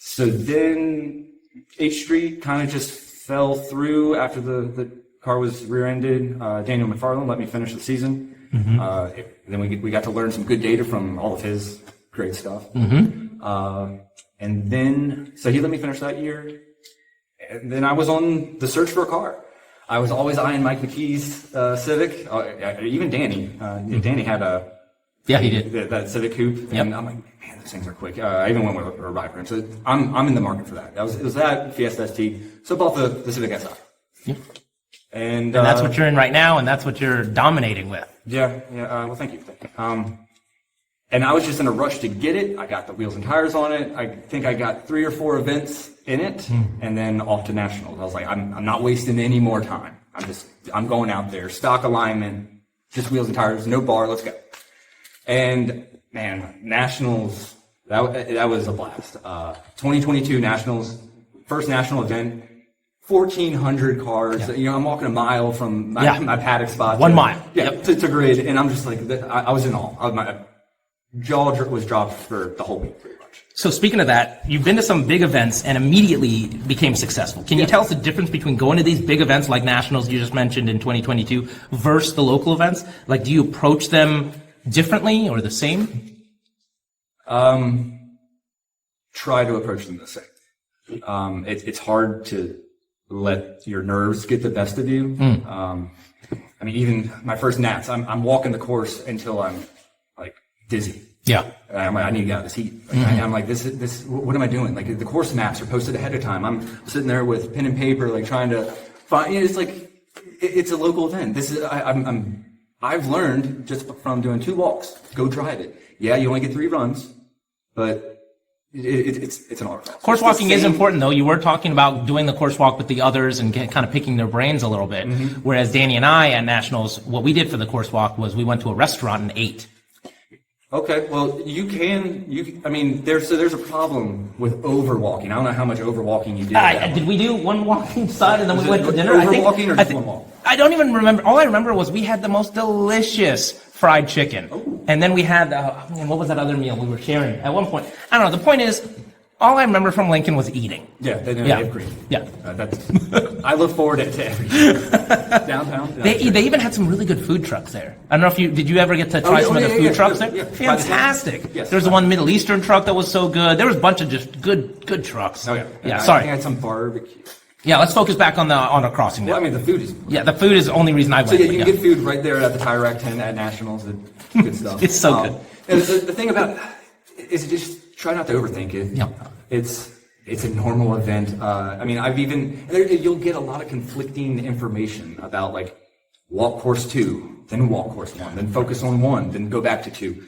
So then H Street kind of just fell through after the car was rear-ended. Daniel McFarland let me finish the season. Then we got to learn some good data from all of his great stuff. And then, so he let me finish that year. And then I was on the search for a car. I was always eyeing Mike McKee's Civic, even Danny. Danny had he did. That Civic coupe, and I'm like, man, those things are quick. I even went with a ride rim, so I'm in the market for that. It was that Fiesta ST, so I bought the Civic SI. Yep. And that's what you're in right now, and that's what you're dominating with. Well, thank you. And I was just in a rush to get it. I got the wheels and tires on it. I think I got 3 or 4 events in it, and then off to nationals. I was like, I'm not wasting any more time. I'm going out there, stock alignment, just wheels and tires, no bar, let's go. And man, nationals, that was a blast. 2022 nationals, first national event, 1,400 cars. I'm walking a mile from my paddock spot. 1 mile. To grid, and I'm just like, I was in awe. My jaw was dropped for the whole week, pretty much. So speaking of that, you've been to some big events and immediately became successful. Can you tell us the difference between going to these big events like nationals you just mentioned in 2022 versus the local events? Like, do you approach them differently or the same? Try to approach them the same. It's hard to let your nerves get the best of you. Even my first Nats, I'm walking the course until I'm like dizzy. Yeah. I'm like, I need to get out of this heat. I'm like, this, what am I doing? Like, the course maps are posted ahead of time. I'm sitting there with pen and paper, like trying to find, it's like, it's a local event. This is, I've learned just from doing 2 walks, go drive it. Yeah, you only get 3 runs, but it's an autocross. Course walking is important, though. You were talking about doing the course walk with the others and kind of picking their brains a little bit. Whereas Danny and I at Nationals, what we did for the course walk was we went to a restaurant and ate. Okay, well, I mean, there's a problem with overwalking. I don't know how much overwalking you did. Did we do 1 walk each side and then we went to dinner? Overwalking or just 1 walk? I don't even remember. All I remember was we had the most delicious fried chicken. Ooh. And then we had, what was that other meal we were sharing at one point? I don't know. The point is, all I remember from Lincoln was eating. Yeah, they agree. Yeah. I look forward to everything. Downtown. They even had some really good food trucks there. I don't know if did you ever get to try some of the food trucks there? Yeah. Fantastic. Yes. There's the one Middle Eastern truck that was so good. There was a bunch of just good trucks. Oh, yeah. Yeah, I sorry. think I had some barbecue. Yeah, let's focus back on the crossing now. Well, I mean, the food is... Yeah, the food is the only reason I went. So, yeah, you can get food right there at the Tire Rack 10 at Nationals. Good stuff. It's so good. And the thing about is just try not to overthink it. Yeah. It's a normal event. I mean, you'll get a lot of conflicting information about, like, walk course 2, then walk course 1, then focus on 1, then go back to 2.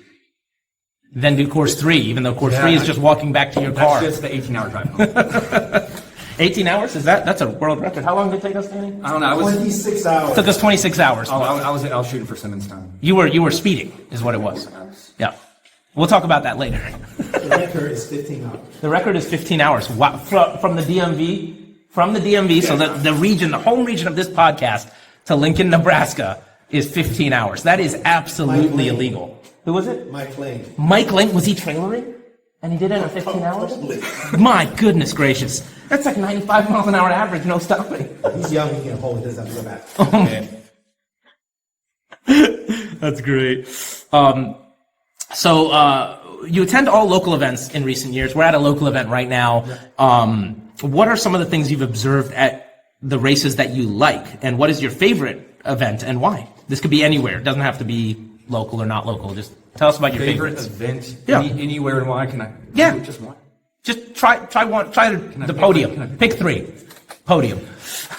Then do course 3, even though course 3 is just walking back to your car. That's just the 18-hour drive home. 18 hours? That's a world record. How long did it take us, Danny? I don't know. 26 hours. Took us 26 hours. Oh, I was shooting for Simmons time. You were speeding, is what it was. Yeah. We'll talk about that later. The record is 15 hours. The record is 15 hours. Wow. From the DMV, so the region, the home region of this podcast to Lincoln, Nebraska is 15 hours. That is absolutely illegal. Who was it? Mike Lane. Mike Lane, was he trailering? And he did it in 15 hours? My goodness gracious. That's like 95 miles an hour average, no stopping. He's young, he can hold it, doesn't have to go back. Oh, man. That's great. So you attend all local events in recent years. We're at a local event right now. What are some of the things you've observed at the races that you like? And what is your favorite event and why? This could be anywhere. It doesn't have to be local or not local. Just tell us about your favorites. Event? Yeah. Anywhere and why? Can I? Yeah. Just one. Just try one. Try the podium. Pick 3. Podium.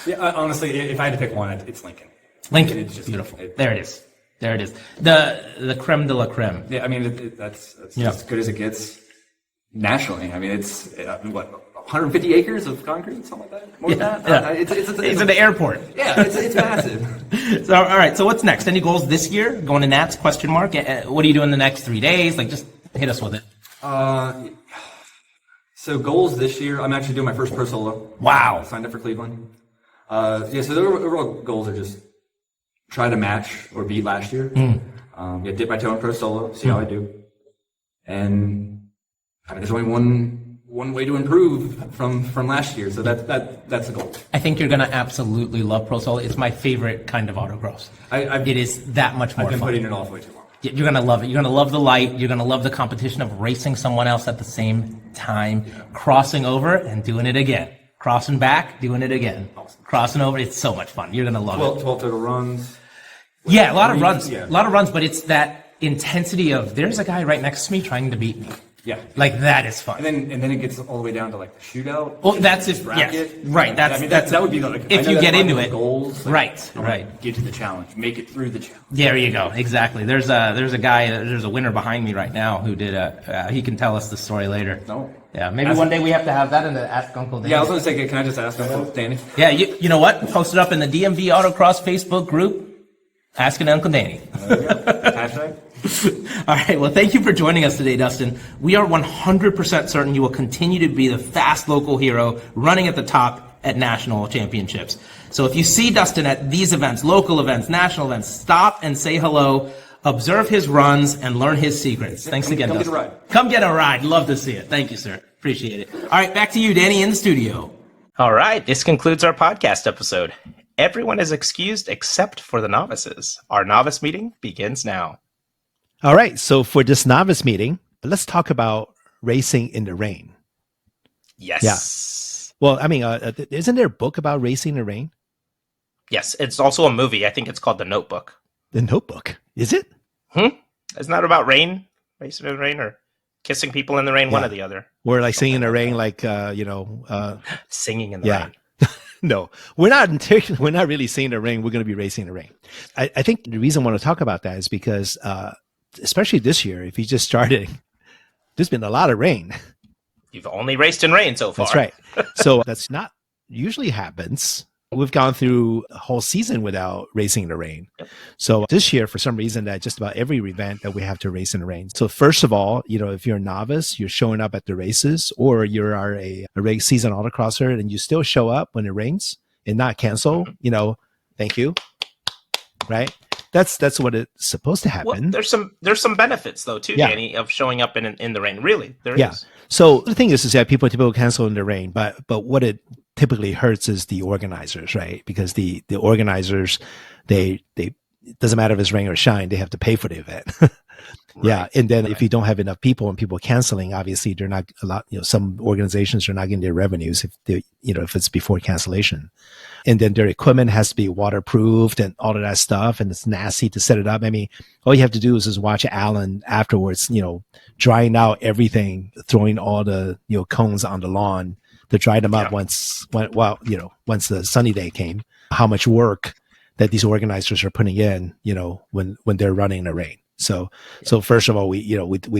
Yeah, honestly, if I had to pick one, it's Lincoln. Lincoln. It's just beautiful. There it is. There it is. The creme de la creme. Yeah, I mean that's as good as it gets nationally. I mean, it's 150 acres of concrete, something like that. More than that. Yeah. It's in the airport. Yeah, it's massive. So, all right. So, what's next? Any goals this year? Going to Nats? Question mark. What are you doing the next 3 days? Like, just hit us with it. So goals this year. I'm actually doing my first pro solo. Wow. I signed up for Cleveland. So the overall goals are just try to match or beat last year. Dip my toe in pro solo, see how I do. And I mean, there's only one way to improve from last year, so that's the goal. I think you're gonna absolutely love pro solo. It's my favorite kind of autocross. It is that much more I've been fun. putting it off way too long. You're gonna love it. You're gonna love the light. You're gonna love the competition of racing someone else at the same time, crossing over and doing it again, crossing back, doing it again, crossing over. It's so much fun. You're gonna love it. 12 total runs. Yeah, a lot of runs. Yeah. A lot of runs, but it's that intensity of there's a guy right next to me trying to beat me. Yeah. Like that is fun. And then it gets all the way down to like the shootout. Well, that's it. Bracket. Yes. Right. That would be like if you get into it. Goals. Right. Right. Get to the challenge. Make it through the challenge. There you go. Exactly. There's a guy. There's a winner behind me right now who did he can tell us the story later. No. Yeah. Maybe one day we have to have that in the Ask Uncle Danny. Yeah, I was going to say, can I just ask Uncle Danny? Yeah. You know what? Post it up in the DMV Autocross Facebook group. Asking Uncle Danny. Hashtag. All right. Well, thank you for joining us today, Dustin. We are 100% certain you will continue to be the fast local hero running at the top at national championships. So if you see Dustin at these events, local events, national events, stop and say hello, observe his runs, and learn his secrets. Thanks again, Dustin. Come get a ride. Come get a ride. Love to see it. Thank you, sir. Appreciate it. All right. Back to you, Danny, in the studio. All right. This concludes our podcast episode. Everyone is excused except for the novices. Our novice meeting begins now. All right. So for this novice meeting, let's talk about racing in the rain. Yes. Yeah. Well, I mean, isn't there a book about racing in the rain? Yes. It's also a movie. I think it's called The Notebook. The Notebook. Is it? It's not about rain. Racing in the rain or kissing people in the rain, one or the other. We're like singing in the rain, Singing in the rain. No, we're not. We're not really singing in the rain. We're going to be racing in the rain. I think the reason I want to talk about that is because, especially this year, if you just started, there's been a lot of rain. You've only raced in rain so far. That's right. So that's not usually happens. We've gone through a whole season without racing in the rain. Yep. So this year, for some reason, that just about every event that we have to race in the rain. So first of all, if you're a novice, you're showing up at the races, or you are a race season autocrosser and you still show up when it rains and not cancel, thank you. Right? That's what it's supposed to happen. Well, there's some benefits though too, Danny, of showing up in the rain. Really, there is. So the thing is that people typically cancel in the rain, but what it typically hurts is the organizers, right? Because the organizers, they it doesn't matter if it's rain or shine, they have to pay for the event. Yeah, and then if you don't have enough people and people canceling, obviously they're not a lot. Some organizations are not getting their revenues if if it's before cancellation, and then their equipment has to be waterproofed and all of that stuff, and it's nasty to set it up. I mean, all you have to do is just watch Alan afterwards, drying out everything, throwing all the cones on the lawn to dry them up once the sunny day came. How much work that these organizers are putting in, when they're running in the rain. So first of all, we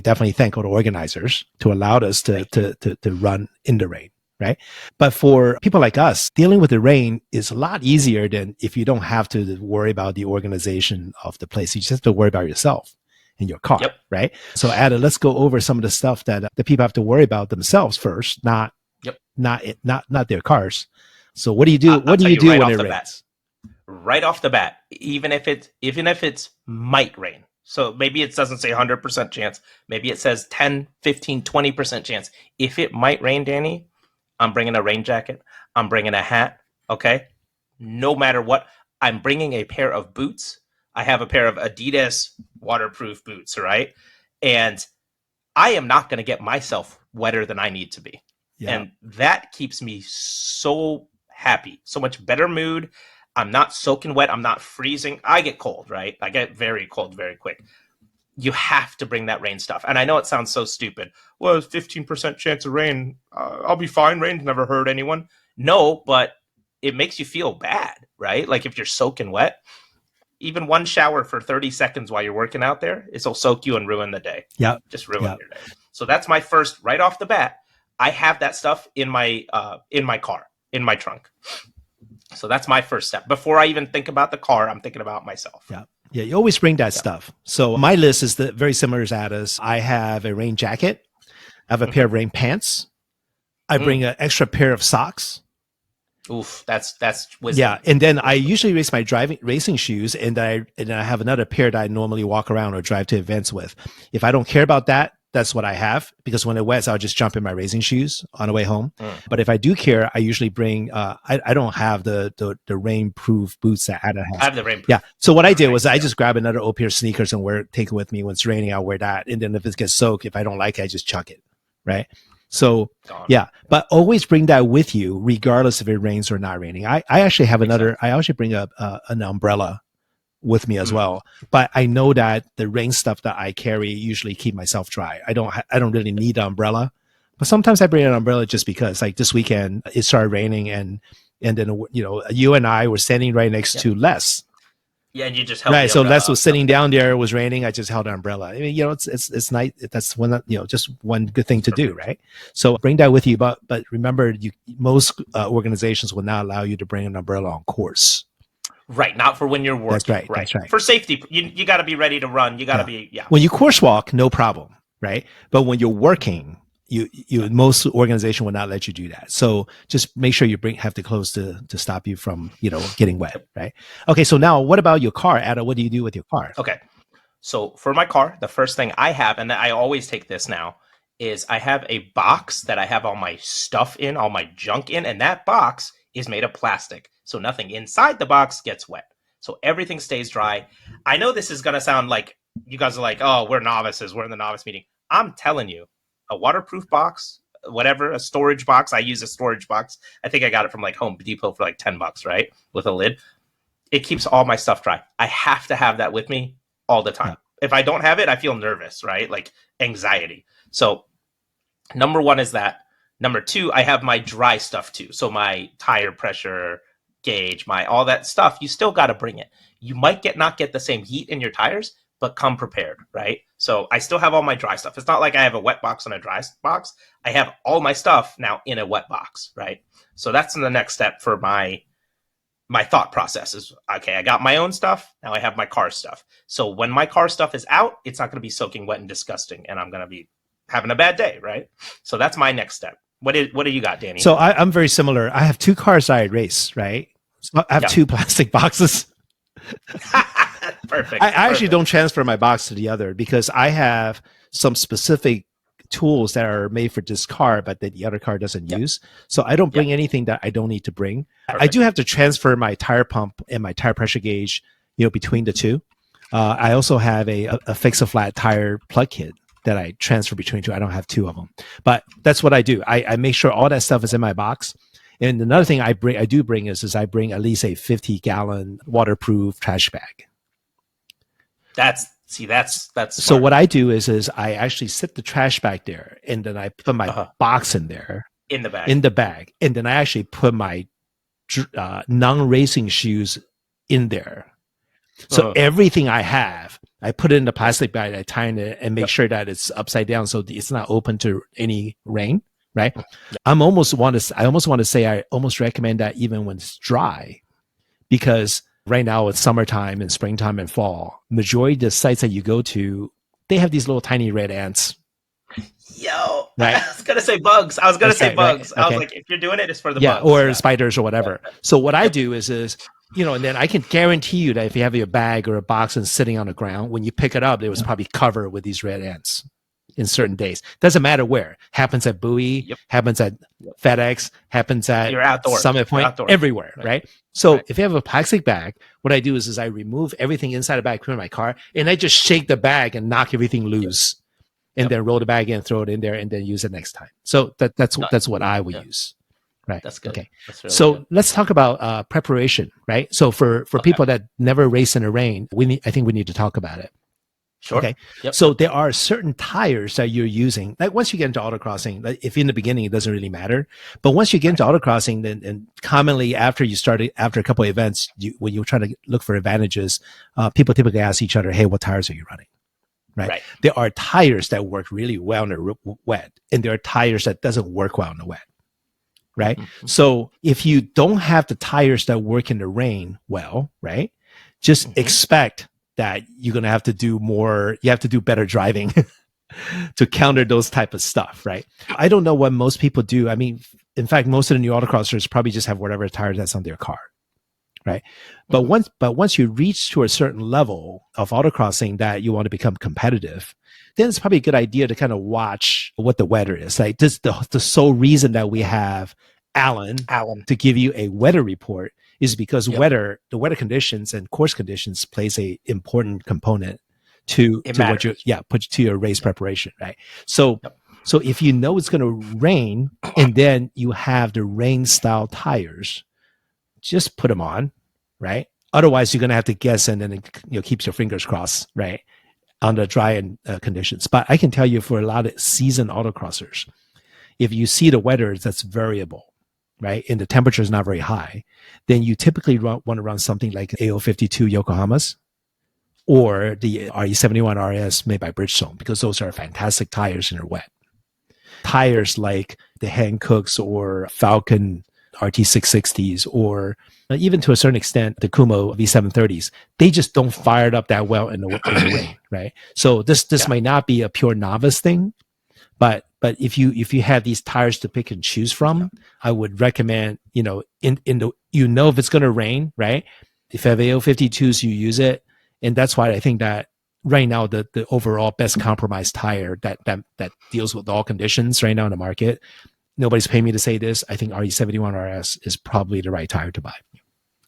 definitely thank all the organizers to allow us to run in the rain, right? But for people like us, dealing with the rain is a lot easier than if you don't have to worry about the organization of the place. You just have to worry about yourself and your car, right? So Ada, let's go over some of the stuff that the people have to worry about themselves first, not their cars. So what do you do? What do you do when it rains? Right off the bat, even if it's might rain. So maybe it doesn't say 100% chance. Maybe it says 10, 15, 20% chance. If it might rain, Danny, I'm bringing a rain jacket. I'm bringing a hat. Okay. No matter what, I'm bringing a pair of boots. I have a pair of Adidas waterproof boots, right? And I am not going to get myself wetter than I need to be. Yeah. And that keeps me so happy, so much better mood. I'm not soaking wet. I'm not freezing. I get cold, right? I get very cold very quick. You have to bring that rain stuff. And I know it sounds so stupid. Well, 15% chance of rain. I'll be fine. Rain's never hurt anyone. No, but it makes you feel bad, right? Like if you're soaking wet, even one shower for 30 seconds while you're working out there, it'll soak you and ruin the day. Yeah. Just ruin your day. So that's my first, right off the bat. I have that stuff in my car, in my trunk. So that's my first step. Before I even think about the car, I'm thinking about myself. Yeah. Yeah. You always bring that stuff. So my list is very similar as Ada's. I have a rain jacket. I have a pair of rain pants. I bring an extra pair of socks. Oof, that's wisdom. Yeah. And then I usually race my racing shoes, and I have another pair that I normally walk around or drive to events with. If I don't care about that, that's what I have, because when it wets, I'll just jump in my racing shoes on the way home. But if I do care, I usually bring, I don't have the rain-proof boots that Ada has. I have the rain-proof. Yeah. So what I did was I just grab another old pair of sneakers and take it with me. When it's raining, I'll wear that. And then if it gets soaked, if I don't like it, I just chuck it. Right. So but always bring that with you, regardless if it rains or not raining. I actually have I actually bring an umbrella with me as well, but I know that the rain stuff that I carry usually keep myself dry. I don't really need an umbrella, but sometimes I bring an umbrella just because. Like this weekend, it started raining, and then you and I were standing right next to Les. Yeah, and you just held right. So Les was sitting down there. It was raining. I just held an umbrella. I mean, it's nice. That's one just one good thing to do, right? So bring that with you. But remember, most organizations will not allow you to bring an umbrella on course. Right, not for when you're working. That's right. That's right. For safety, you got to be ready to run. You got to be When you course walk, no problem, right? But when you're working, most organization will not let you do that. So just make sure you have the clothes to stop you from getting wet, right? Okay, so now what about your car, Ada? What do you do with your car? Okay, so for my car, the first thing I have, and I always take this now, is I have a box that I have all my stuff in, all my junk in, and that box is made of plastic. So nothing inside the box gets wet. So everything stays dry. I know this is going to sound like you guys are like, oh, we're novices. We're in the novice meeting. I'm telling you, a waterproof box, whatever, a storage box. I use a storage box. I think I got it from like Home Depot for like $10, right? With a lid. It keeps all my stuff dry. I have to have that with me all the time. if I don't have it, I feel nervous, right? Like anxiety. So number one is that. Number two, I have my dry stuff too. So my tire pressure gauge, my all that stuff, you still got to bring it. You might not get the same heat in your tires, but come prepared, right? So I still have all my dry stuff. It's not like I have a wet box and a dry box. I have all my stuff now in a wet box, right? So that's the next step for my thought process is, okay, I got my own stuff. Now I have my car stuff. So when my car stuff is out, it's not going to be soaking wet and disgusting, and I'm going to be having a bad day, right? So that's my next step. What do you got, Danny? So I'm very similar. I have 2 cars I race, right? So I have 2 plastic boxes. Perfect. I actually don't transfer my box to the other because I have some specific tools that are made for this car, but that the other car doesn't use. So I don't bring anything that I don't need to bring. Perfect. I do have to transfer my tire pump and my tire pressure gauge, between the two. I also have a fix-a-flat tire plug kit that I transfer between 2. I don't have 2 of them, but that's what I do. I make sure all that stuff is in my box. And another thing I bring is I bring at least a 50-gallon waterproof trash bag. That's smart. So what I do is I actually sit the trash bag there, and then I put my box in there in the bag, and then I actually put my non-racing shoes in there. So everything I have, I put it in the plastic bag, I tie it, and make sure that it's upside down so it's not open to any rain. Right? I almost want to say I almost recommend that even when it's dry, because right now it's summertime and springtime and fall. Majority of the sites that you go to, they have these little tiny red ants. Yo, right? I was gonna say bugs. I was gonna say bugs. Right? Okay. I was like, if you're doing it, it's for the bugs. Or spiders or whatever. So what I do is and then I can guarantee you that if you have your bag or a box and sitting on the ground, when you pick it up, it was probably covered with these red ants in certain days. Doesn't matter where. Happens at Bowie, happens at FedEx, happens at Summit Point, everywhere, right? So if you have a plastic bag, what I do is I remove everything inside the bag, put it in my car, and I just shake the bag and knock everything loose. And then roll the bag in, throw it in there, and then use it next time. So that's what I would use. Right. That's good. Okay. That's really so good. Let's talk about preparation, right? So for people that never race in the rain, I think we need to talk about it. Sure. Okay. Yep. So there are certain tires that you're using. Like once you get into autocrossing, like if in the beginning it doesn't really matter, but once you get into autocrossing, then commonly after a couple of events, when you try to look for advantages, people typically ask each other, "Hey, what tires are you running?" Right. There are tires that work really well in the wet, and there are tires that doesn't work well in the wet. Right. Mm-hmm. So if you don't have the tires that work in the rain well, right, just expect that you're going to have to do more. You have to do better driving to counter those type of stuff. Right. I don't know what most people do. I mean, in fact, most of the new autocrossers probably just have whatever tire that's on their car. Right. But once you reach to a certain level of autocrossing that you want to become competitive, then it's probably a good idea to kind of watch what the weather is. Like this, the sole reason that we have Alan to give you a weather report is because the weather conditions and course conditions plays a important component to what put to your race preparation. Right. So if you know it's going to rain and then you have the rain style tires, just put them on, right? Otherwise, you're going to have to guess and then keeps your fingers crossed, right, under dry conditions. But I can tell you, for a lot of seasoned autocrossers, if you see the weather that's variable, right, and the temperature is not very high, then you typically want to run something like AO52 Yokohamas or the RE71 RS made by Bridgestone, because those are fantastic tires and they're wet. Tires like the Hankooks or Falcon RT660s, or even to a certain extent the Kumo V730s, they just don't fire it up that well in the rain, right? So this might not be a pure novice thing, but if you have these tires to pick and choose from, I would recommend if it's going to rain, right? If you have AO52s, you use it, and that's why I think that right now the overall best compromise tire that deals with all conditions right now in the market. Nobody's paying me to say this. I think RE71 RS is probably the right tire to buy.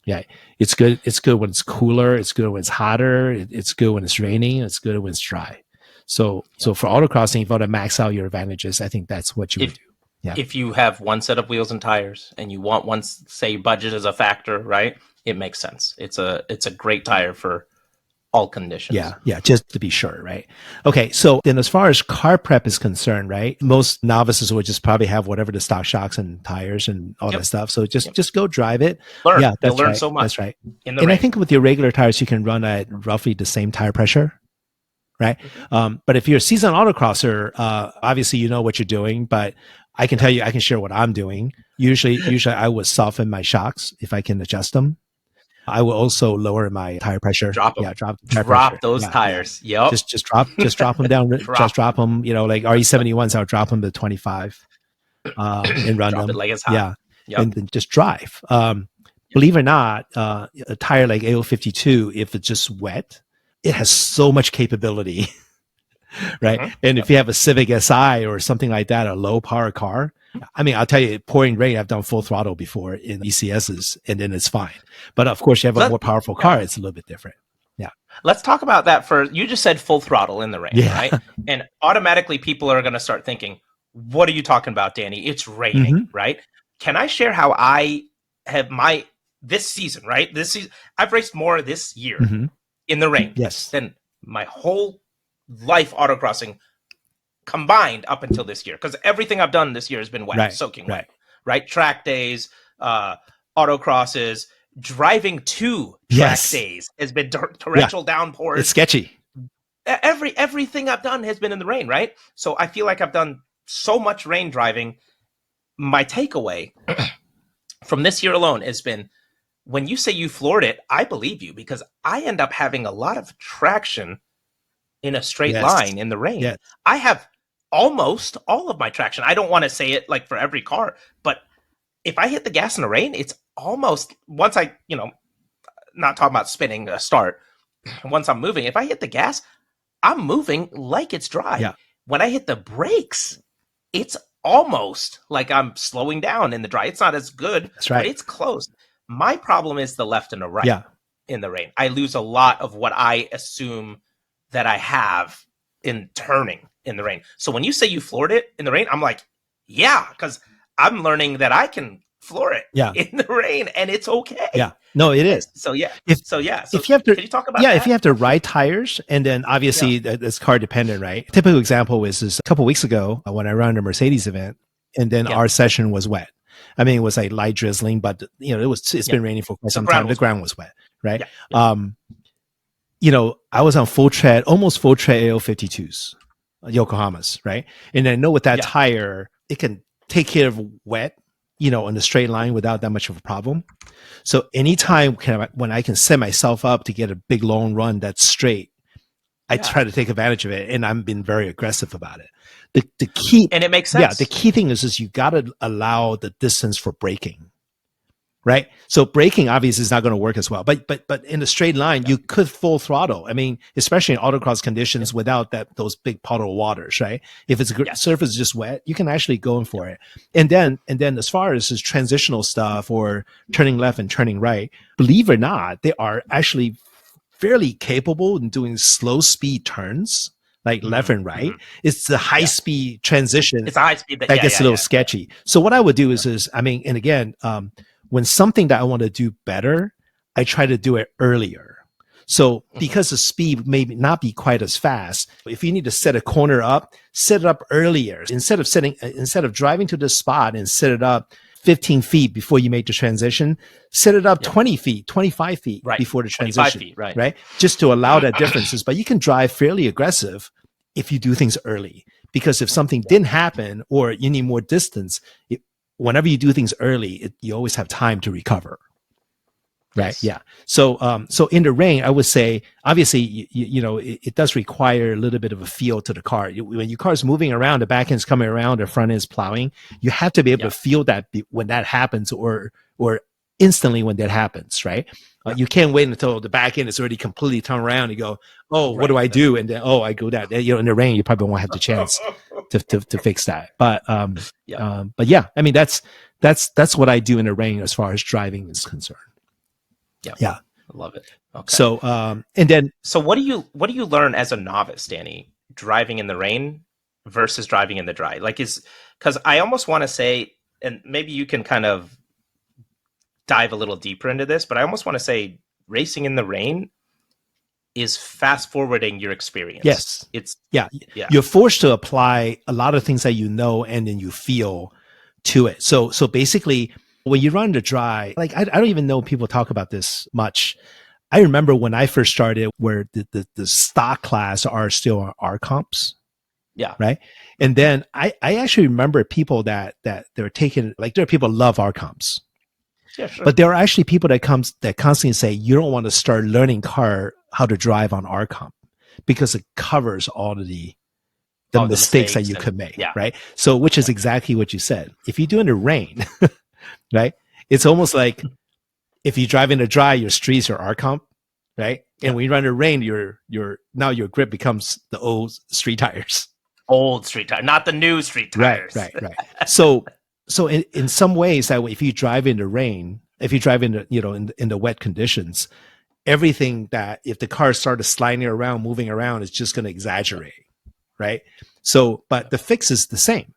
Yeah, it's good. It's good when it's cooler. It's good when it's hotter. It's good when it's raining. It's good when it's dry. So for autocrossing, if you want to max out your advantages, I think that's what you would do. Yeah. If you have one set of wheels and tires and you want one, say budget as a factor, right? It makes sense. It's a great tire for all conditions. Yeah, just to be sure, right? Okay, so then as far as car prep is concerned, right? Most novices would just probably have whatever the stock shocks and tires and all that stuff. So just go drive it. Learn. Yeah, that's You'll learn right. so much. That's right. In the And rain. I think with your regular tires, you can run at roughly the same tire pressure, right? But if you're a seasoned autocrosser, obviously you know what you're doing. But I can tell you, I can share what I'm doing. Usually I would soften my shocks if I can adjust them. I will also lower my tire pressure. Drop them. Yeah, drop the tire Drop pressure. those Yeah, tires. yeah. Yep. Just drop them down. Just drop them. You know, like RE71s, I'll drop them to 25 and run Drop them. it like it's hot. Yeah, Yep. and then just drive. Believe it or not, a tire like AO52, if it's just wet, it has so much capability, right? And if you have a Civic Si or something like that, a low power car, I mean, I'll tell you, pouring rain, I've done full throttle before in ECSs, and then it's fine. But of course, you have a more powerful car, it's a little bit different. Yeah. Let's talk about that for, you just said full throttle in the rain, right? And automatically people are going to start thinking, what are you talking about, Danny? It's raining, right? Can I share how I have this season, right? This season, I've raced more this year in the rain than my whole life autocrossing combined up until this year, because everything I've done this year has been wet, soaking wet, right? Track days, autocrosses, driving to track days has been torrential downpours. It's sketchy. Everything I've done has been in the rain, right? So I feel like I've done so much rain driving. My takeaway from this year alone has been, when you say you floored it, I believe you, because I end up having a lot of traction in a straight line in the rain. I have almost all of my traction. I don't want to say it like for every car, but if I hit the gas in the rain, it's almost, once I, not talking about spinning a start, once I'm moving, if I hit the gas, I'm moving like it's dry. When I hit the brakes, it's almost like I'm slowing down in the dry. It's not as good, but it's close. My problem is the left and the right in the rain. I lose a lot of what I assume that I have in turning in the rain. So when you say you floored it in the rain, I'm like, yeah, because I'm learning that I can floor it in the rain and it's okay. Yeah, no, it is. So yeah. If you have to, can you talk about that? If you have to ride tires, and then obviously it's car dependent, right? Typical example is a couple weeks ago when I ran a Mercedes event, and then our session was wet. I mean, it was like light drizzling, but it's been raining for quite some time. The ground was wet, right? I was on full tread, almost full tread AO52s, Yokohamas, right? And I know with that tire, it can take care of wet, in the straight line without that much of a problem. So anytime when I can set myself up to get a big long run that's straight, I try to take advantage of it, and I'm being very aggressive about it. The key, and it makes sense. Yeah, the key thing is you got to allow the distance for braking, right? So braking obviously is not going to work as well, but in a straight line, you could full throttle. I mean, especially in autocross conditions without those big puddle waters, right? If it's surface is just wet, you can actually go in for it. And then as far as this transitional stuff or turning left and turning right, believe it or not, they are actually fairly capable in doing slow speed turns, like left and right. It's the high speed transition. It's a high speed that gets a little sketchy. So what I would do is, and again, when something that I want to do better, I try to do it earlier. So because the speed may not be quite as fast, if you need to set a corner up, set it up earlier. Instead of driving to the spot and set it up 15 feet before you make the transition, set it up 20 feet, 25 feet before the transition, 25 feet, right? Just to allow that differences. But you can drive fairly aggressive if you do things early, because if something didn't happen or you need more distance, whenever you do things early, you always have time to recover. Right. Yeah. So in the rain, I would say, obviously, it does require a little bit of a feel to the car. When your car is moving around, the back end's coming around, the front end's plowing, you have to be able to feel that when that happens or instantly when that happens. Right. You can't wait until the back end is already completely turned around and go, oh, what do I do? And then, I go down. In the rain, you probably won't have the chance to fix that. But yeah, I mean, that's what I do in the rain as far as driving is concerned. Yeah. I love it. Okay. So, and then, so what do you learn as a novice, Danny, driving in the rain versus driving in the dry? Because I almost want to say, and maybe you can kind of dive a little deeper into this, but I almost want to say racing in the rain is fast forwarding your experience. Yes. It's Yeah. Yeah. You're forced to apply a lot of things that you know and then you feel to it. So basically, when you run the dry, like I don't even know people talk about this much. I remember when I first started where the stock class are still our comps. Yeah. Right. And then I actually remember people that they're taking, like there are people who love our comps. Yeah, sure. But there are actually people that constantly say you don't want to start learning how to drive on our comp because it covers all of the mistakes that you could make. Yeah. Right. So which is exactly what you said. If you do in the rain, right? It's almost like if you drive in the dry, your streets are our comp, right? And when you run in the rain, now your grip becomes the old street tires. Old street tires, not the new street tires. Right. So in some ways, that way, if you drive in the rain, if you drive in the in the wet conditions, everything that if the car started sliding around, moving around, is just going to exaggerate, right? So, but the fix is the same,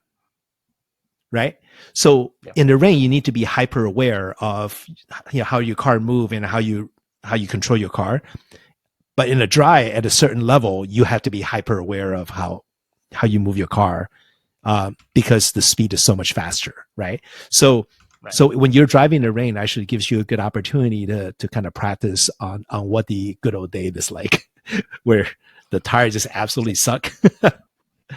right? So in the rain, you need to be hyper aware of how your car move and how you control your car. But in the dry, at a certain level, you have to be hyper aware of how you move your car because the speed is so much faster, right? So when you're driving in the rain, actually gives you a good opportunity to kind of practice on what the good old days is like, where the tires just absolutely suck.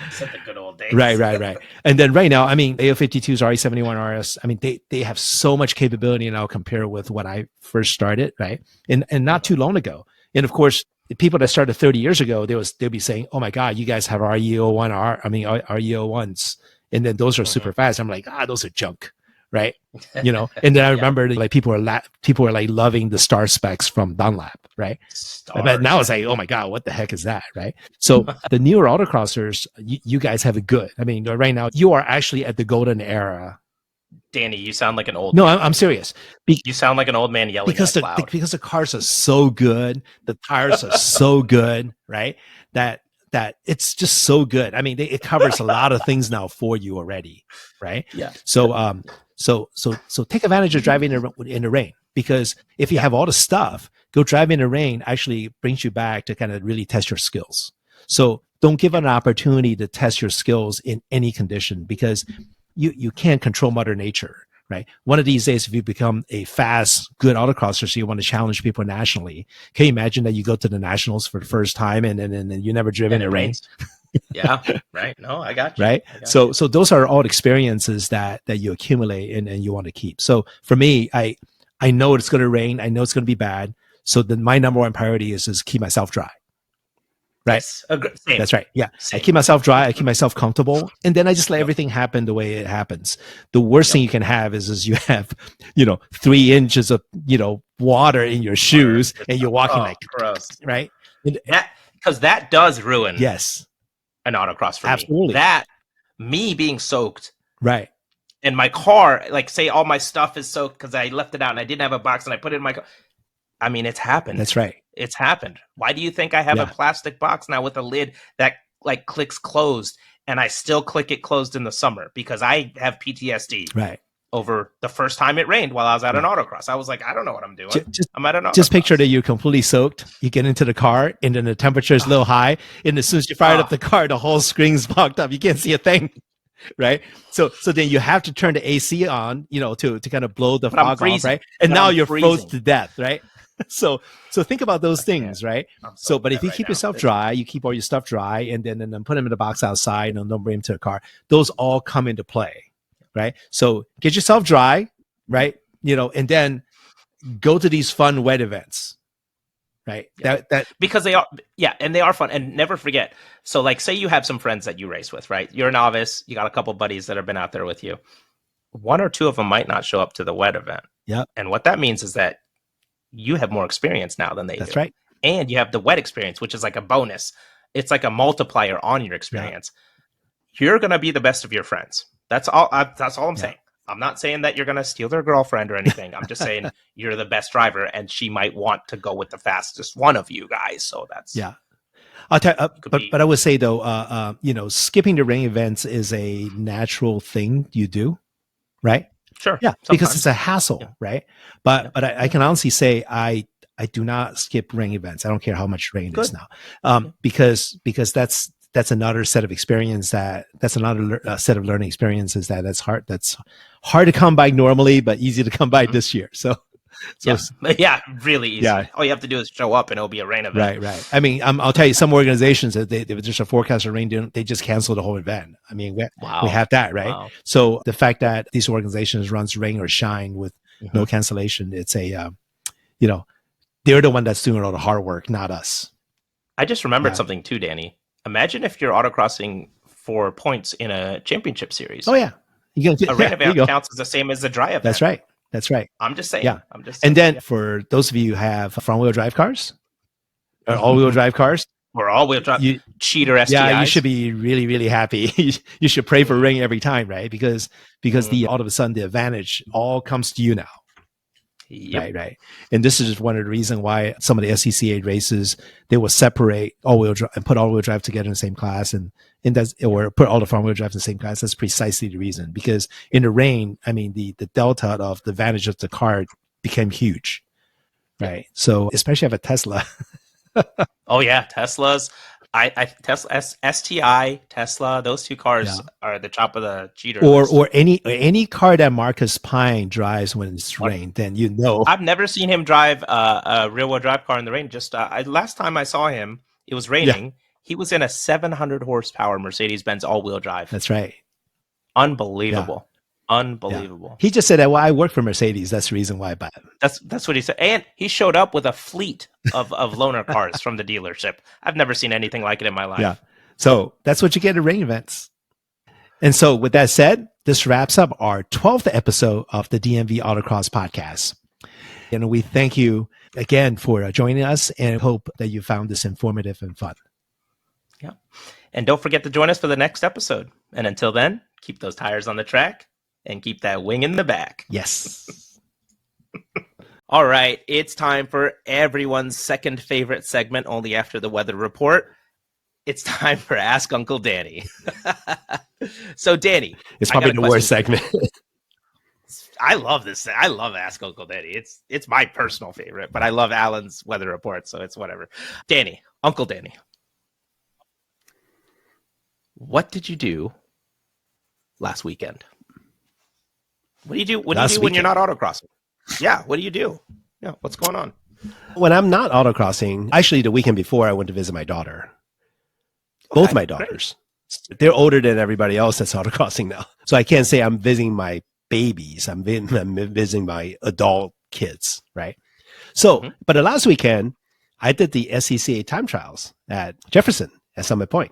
Except the good old days. Right. And then right now, I mean, AO52s, RE71 RS, I mean, they have so much capability now compared with when I first started, right? And not too long ago. And of course, the people that started 30 years ago, they'll be saying, "Oh my God, you guys have RE01s," and then those are super fast. I'm like, those are junk, right? And then I remember like people are like loving the star specs from Dunlap, right? But now it's like, oh my God, what the heck is that, right? So the newer autocrossers, you guys have it good. I mean, right now you are actually at the golden era. Danny, you sound like an old. No, I'm serious. You sound like an old man yelling because at a cloud. because the cars are so good, the tires are so good, right? That it's just so good. I mean, it covers a lot of things now for you already, right? Yeah. So so take advantage of driving in the rain, because if you have all the stuff, go drive in the rain actually brings you back to kind of really test your skills. So don't give an opportunity to test your skills in any condition, because you can't control Mother Nature, right? One of these days, if you become a fast, good autocrosser, so you want to challenge people nationally, can you imagine that you go to the nationals for the first time and you never driven in the rain? Yeah, right. No, I got you. Right. So those are all experiences that you accumulate and you want to keep. So for me, I know it's going to rain. I know it's going to be bad. So then my number one priority is keep myself dry. Right. Same. That's right. Yeah. Same. I keep myself dry. I keep myself comfortable. And then I just let everything happen the way it happens. The worst thing you can have is you have, 3 inches of, water in your shoes and you're walking like, gross. Right. Because that does ruin an autocross for absolutely. me. That me being soaked. Right. And my car, like say all my stuff is soaked because I left it out and I didn't have a box and I put it in my car. I mean, it's happened. That's right. It's happened. Why do you think I have a plastic box now with a lid that like clicks closed, and I still click it closed in the summer? Because I have PTSD over the first time it rained while I was at an autocross. I was like, I don't know what I'm doing. I'm at an autocross. Just picture that you're completely soaked. You get into the car and then the temperature is a little high. And as soon as you fired up the car, the whole screen's blocked up. You can't see a thing. Right. So then you have to turn the AC on, to kind of blow the fog off. Right. And now you're frozen to death. Right. So think about those things, right? So, but if you keep yourself dry, you keep all your stuff dry, and then put them in the box outside, and don't bring them to the car. Those all come into play, right? So get yourself dry, right? And then go to these fun wet events, right? That because they are, and they are fun. And never forget. So, like, say you have some friends that you race with, right? You're a novice. You got a couple buddies that have been out there with you. 1 or 2 of them might not show up to the wet event. Yeah, and what that means is that you have more experience now than they do. That's right. And you have the wet experience, which is like a bonus. It's like a multiplier on your experience. Yeah. You're going to be the best of your friends. That's all I'm saying. I'm not saying that you're going to steal their girlfriend or anything. I'm just saying you're the best driver, and she might want to go with the fastest one of you guys. So that's... I'll tell but I would say though, skipping the rain events is a natural thing you do, right? Sure. Yeah, because it's a hassle, right? But I can honestly say I I do not skip rain events. I don't care how much rain it is now, because that's another set of experience that's another set of learning experiences that's hard to come by normally, but easy to come by this year. So really easy. Yeah. All you have to do is show up, and it'll be a rain event. Right. I mean, I'll tell you, some organizations that they just a forecast of rain, they just cancel the whole event. I mean, we have that, right? Wow. So the fact that these organizations runs rain or shine with no cancellation, it's a, they're the one that's doing all the hard work, not us. I just remembered something too, Danny. Imagine if you're autocrossing for points in a championship series. Oh yeah, a rain event counts as the same as a dry event. That's right. I'm just saying. Yeah. I'm just saying. And then for those of you who have front-wheel drive cars or all-wheel drive cars, or all-wheel drive cheater STIs. Yeah, you should be really, really happy. You should pray for rain every time, right? Because all of a sudden the advantage all comes to you now. Yep. Right. And this is one of the reasons why some of the SCCA races, they will separate all-wheel drive and put all-wheel drive together in the same class or put all the front-wheel drive in the same class. That's precisely the reason. Because in the rain, I mean, the delta of the advantage of the car became huge. Right. So especially if a Tesla. Oh yeah, Teslas. Tesla, STI, Tesla, those two cars are the top of the cheater list. Or any car that Marcus Pine drives when it's rain, then I've never seen him drive a rear-wheel drive car in the rain. Just last time I saw him, it was raining. Yeah. He was in a 700 horsepower Mercedes-Benz all-wheel drive. That's right. Unbelievable. Unbelievable. Yeah. He just said that, well, I work for Mercedes. That's the reason why I bought it. That's what he said. And he showed up with a fleet of loaner cars from the dealership. I've never seen anything like it in my life. Yeah. So that's what you get at rain events. And so with that said, this wraps up our 12th episode of the DMV Autocross podcast. And we thank you again for joining us and hope that you found this informative and fun. Yeah. And don't forget to join us for the next episode. And until then, keep those tires on the track and keep that wing in the back. Yes. All right. It's time for everyone's second favorite segment, only after the weather report. It's time for Ask Uncle Danny. So, Danny. It's probably the worst segment. I love this. I love Ask Uncle Danny. It's my personal favorite, but I love Alan's weather report, so it's whatever. Danny, Uncle Danny. What did you do last weekend? What do you do? What do you do when you're not autocrossing? Yeah, what do you do? Yeah, what's going on? When I'm not autocrossing, actually the weekend before I went to visit my daughter. Both my daughters. Great. They're older than everybody else that's autocrossing now. So I can't say I'm visiting my babies. I'm visiting my adult kids, right? So, but the last weekend, I did the SCCA time trials at Jefferson at Summit Point.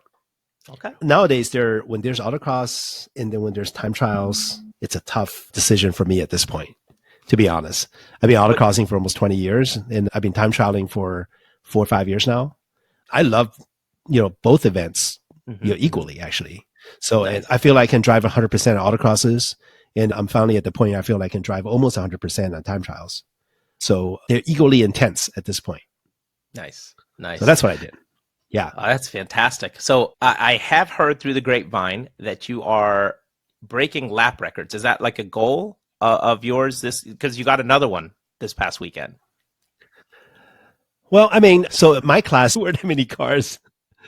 Okay. Nowadays, when there's autocross and then when there's time trials, it's a tough decision for me at this point, to be honest. I've been autocrossing for almost 20 years, and I've been time trialing for 4 or 5 years now. I love, both events, equally, actually. So nice. And I feel like I can drive 100% autocrosses, and I'm finally at the point I feel like I can drive almost 100% on time trials. So they're equally intense at this point. Nice. So that's what I did. Yeah. That's fantastic. So I have heard through the grapevine that you are breaking lap records. Is that like a goal of yours? Because you got another one this past weekend. Well, I mean, so my class, there weren't that many cars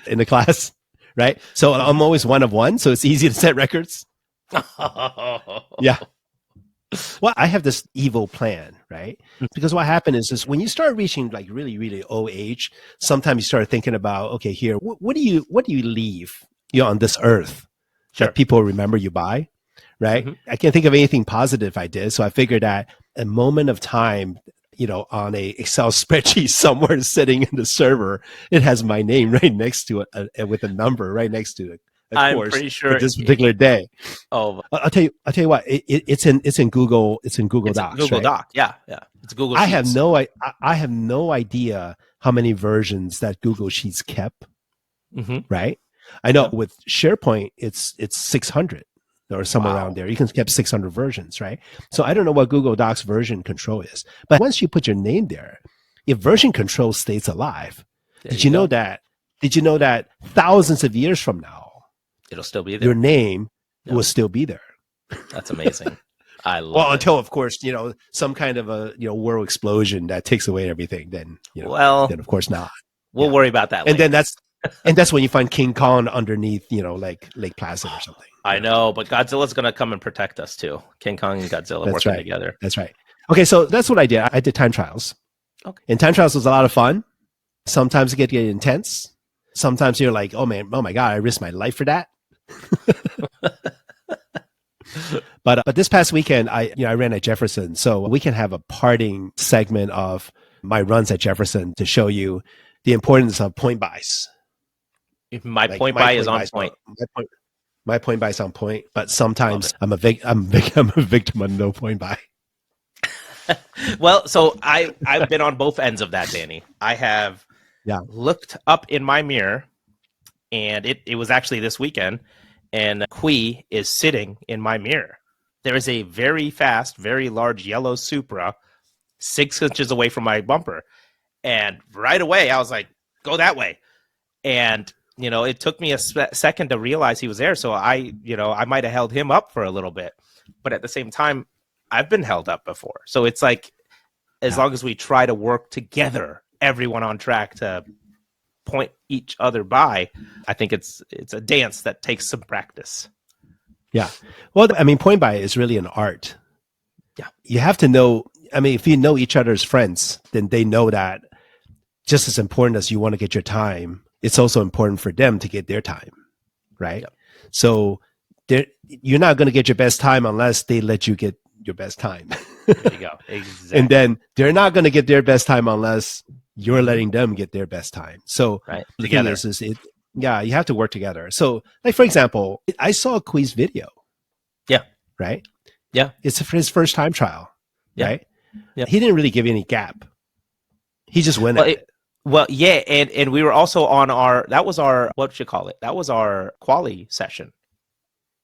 in the class, right? So I'm always one of one, so it's easy to set records. Yeah. Well, I have this evil plan, right? Because what happened is when you start reaching like really, really old age, sometimes you start thinking about, okay, here, what do you leave, on this earth that people remember you by, right? I can't think of anything positive I did. So I figured that a moment of time, on a Excel spreadsheet somewhere sitting in the server, it has my name right next to it with a number right next to it. I'm pretty sure this particular day. Oh, I'll tell you what. It's in Google. It's in Google Docs. Google right? Doc. Yeah. It's Google. I Sheets. have no idea how many versions that Google Sheets kept. Right. I know with SharePoint, it's 600 or somewhere around there. You can keep 600 versions, right? So I don't know what Google Docs version control is, but once you put your name there, if version control stays alive, did you know that thousands of years from now, it'll still be there. Your name will still be there. That's amazing. I love Well, it. until of course, some kind of a world explosion that takes away everything, then Well, then of course not. we'll worry about that And later. then that's when you find King Kong underneath, like Lake Placid or something. I know, but Godzilla's going to come and protect us too. King Kong and Godzilla That's working right. together. That's right. Okay, so that's what I did. I did time trials. Okay. And time trials was a lot of fun. Sometimes it get intense. Sometimes you're like, oh my God, I risked my life for that. But this past weekend, I ran at Jefferson, so we can have a parting segment of my runs at Jefferson to show you the importance of point buys. My Like, point buy is on point. My point buy is on point, but sometimes I'm a victim of no point buy. Well, so I've been on both ends of that, Danny. I have looked up in my mirror, and it was actually this weekend, and Kui is sitting in my mirror. There is a very fast, very large yellow Supra 6 inches away from my bumper. And right away, I was like, go that way. And, it took me a second to realize he was there. So I might have held him up for a little bit. But at the same time, I've been held up before. So it's like, as long as we try to work together, everyone on track to point each other by, I think it's a dance that takes some practice. Yeah. Well, I mean, point buy is really an art. Yeah. You have to know, I mean, if you know each other's friends, then they know that just as important as you want to get your time, it's also important for them to get their time. Right. Yep. So you're not going to get your best time unless they let you get your best time. There you go. Exactly. And then they're not going to get their best time unless you're letting them get their best time. So the thing is you have to work together. So, like, for example, I saw Kui's video. Yeah. Right? Yeah. It's his first time trial. Yeah. Right? Yeah. He didn't really give you any gap. He just went at it. Well, yeah. And we were also on that was our, what you call it? That was our quali session.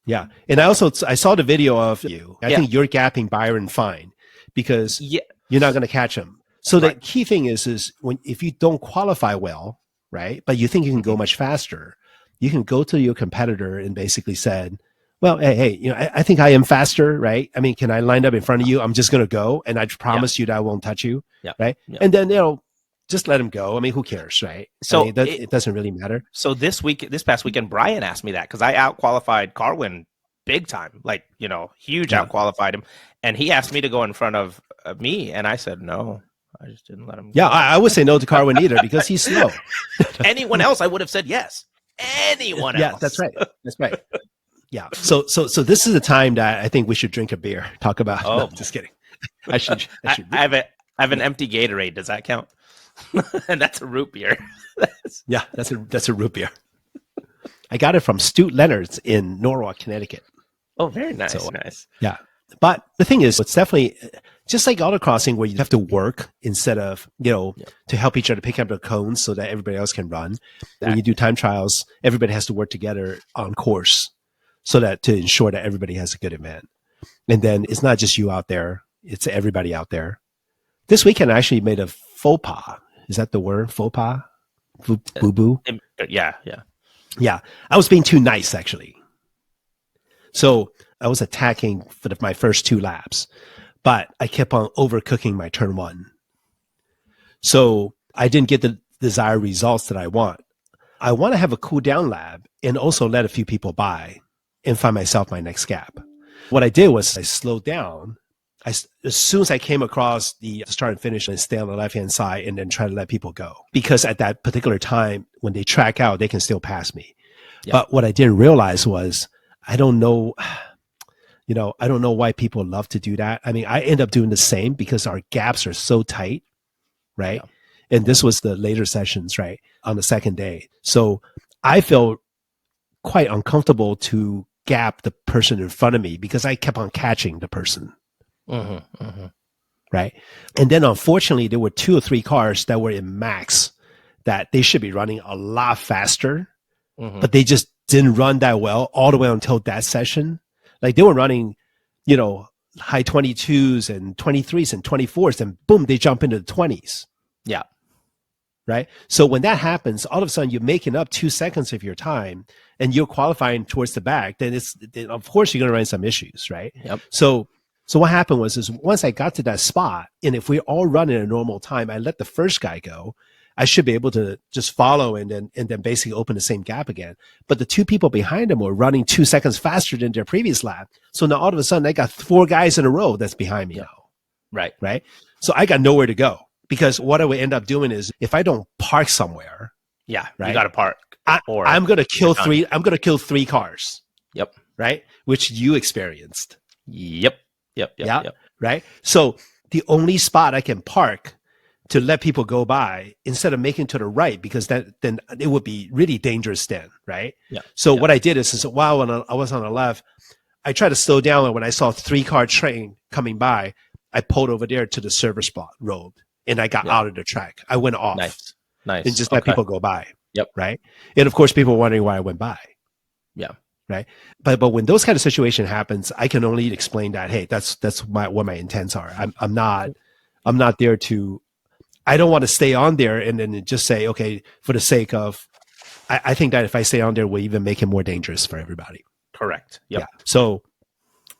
Yeah. And I saw the video of you. I think you're gapping Byron fine because you're not going to catch him. So the key thing is if you don't qualify well, right, but you think you can go much faster, you can go to your competitor and basically said, well, hey, I think I am faster, right? I mean, can I line up in front of you? I'm just going to go, and I promise you that I won't touch you, right? Yeah. And then just let him go. I mean, who cares, right? So it doesn't really matter. So this past weekend, Brian asked me that because I out-qualified Carwin big time, like, huge out-qualified him, and he asked me to go in front of me, and I said no. I just didn't let him go. Yeah, I would say no to Carwin either because he's slow. Anyone else, I would have said yes. Anyone else. Yeah, that's right. That's right. Yeah. So this is the time that I think we should drink a beer. Talk about. Oh, no, just kidding. I should. I have an empty Gatorade. Does that count? And that's a root beer. Yeah, that's a root beer. I got it from Stu Leonard's in Norwalk, Connecticut. Oh, very nice. So, nice. Yeah. But the thing is, it's definitely just like autocrossing where you have to work instead of, to help each other pick up the cones so that everybody else can run. Exactly. When you do time trials, everybody has to work together on course so that to ensure that everybody has a good event. And then it's not just you out there, it's everybody out there. This weekend, I actually made a faux pas. Is that the word? Faux pas? Boo-boo? Yeah. Yeah. I was being too nice, actually. So I was attacking for my first 2 laps, but I kept on overcooking my turn 1. So I didn't get the desired results that I want. I want to have a cool down lap and also let a few people by and find myself my next gap. What I did was I slowed down. As soon as I came across the start and finish, and stay on the left-hand side and then try to let people go. Because at that particular time, when they track out, they can still pass me. Yep. But what I didn't realize was, I don't know why people love to do that. I mean, I end up doing the same because our gaps are so tight, right? Yeah. And this was the later sessions, right, on the second day. So I felt quite uncomfortable to gap the person in front of me because I kept on catching the person. Mm-hmm, mm-hmm. Right. And then unfortunately, there were 2 or 3 cars that were in max that they should be running a lot faster, but they just didn't run that well all the way until that session. Like they were running, high 22s and 23s and 24s, and boom, they jump into the 20s. Yeah. Right. So when that happens, all of a sudden you're making up 2 seconds of your time and you're qualifying towards the back, then of course you're going to run some issues. Right. Yep. So So what happened was is once I got to that spot, and if we all run in a normal time, I let the first guy go, I should be able to just follow and then basically open the same gap again. But the two people behind him were running 2 seconds faster than their previous lap. So now all of a sudden I got 4 guys in a row that's behind me now. Right. Right. So I got nowhere to go, because what I would end up doing is if I don't park somewhere, Yeah. Right. You got to park. I'm going to kill three. I'm going to kill 3 cars. Yep. Right. Which you experienced. Yep. Right. So the only spot I can park to let people go by instead of making to the right, because then it would be really dangerous then. Right. Yeah. So what I did is while I was on the left, I tried to slow down. And when I saw a 3-car train coming by, I pulled over there to the service spot road, and I got out of the track. I went off. Nice. And just let people go by. Yep. Right. And of course, people were wondering why I went by. Yeah. Right. But when those kind of situation happens, I can only explain that, hey, that's what my intents are. I'm not there to, I don't want to stay on there and then just say, okay, for the sake of, I think that if I stay on there, will even make it more dangerous for everybody. Correct. Yep. Yeah. So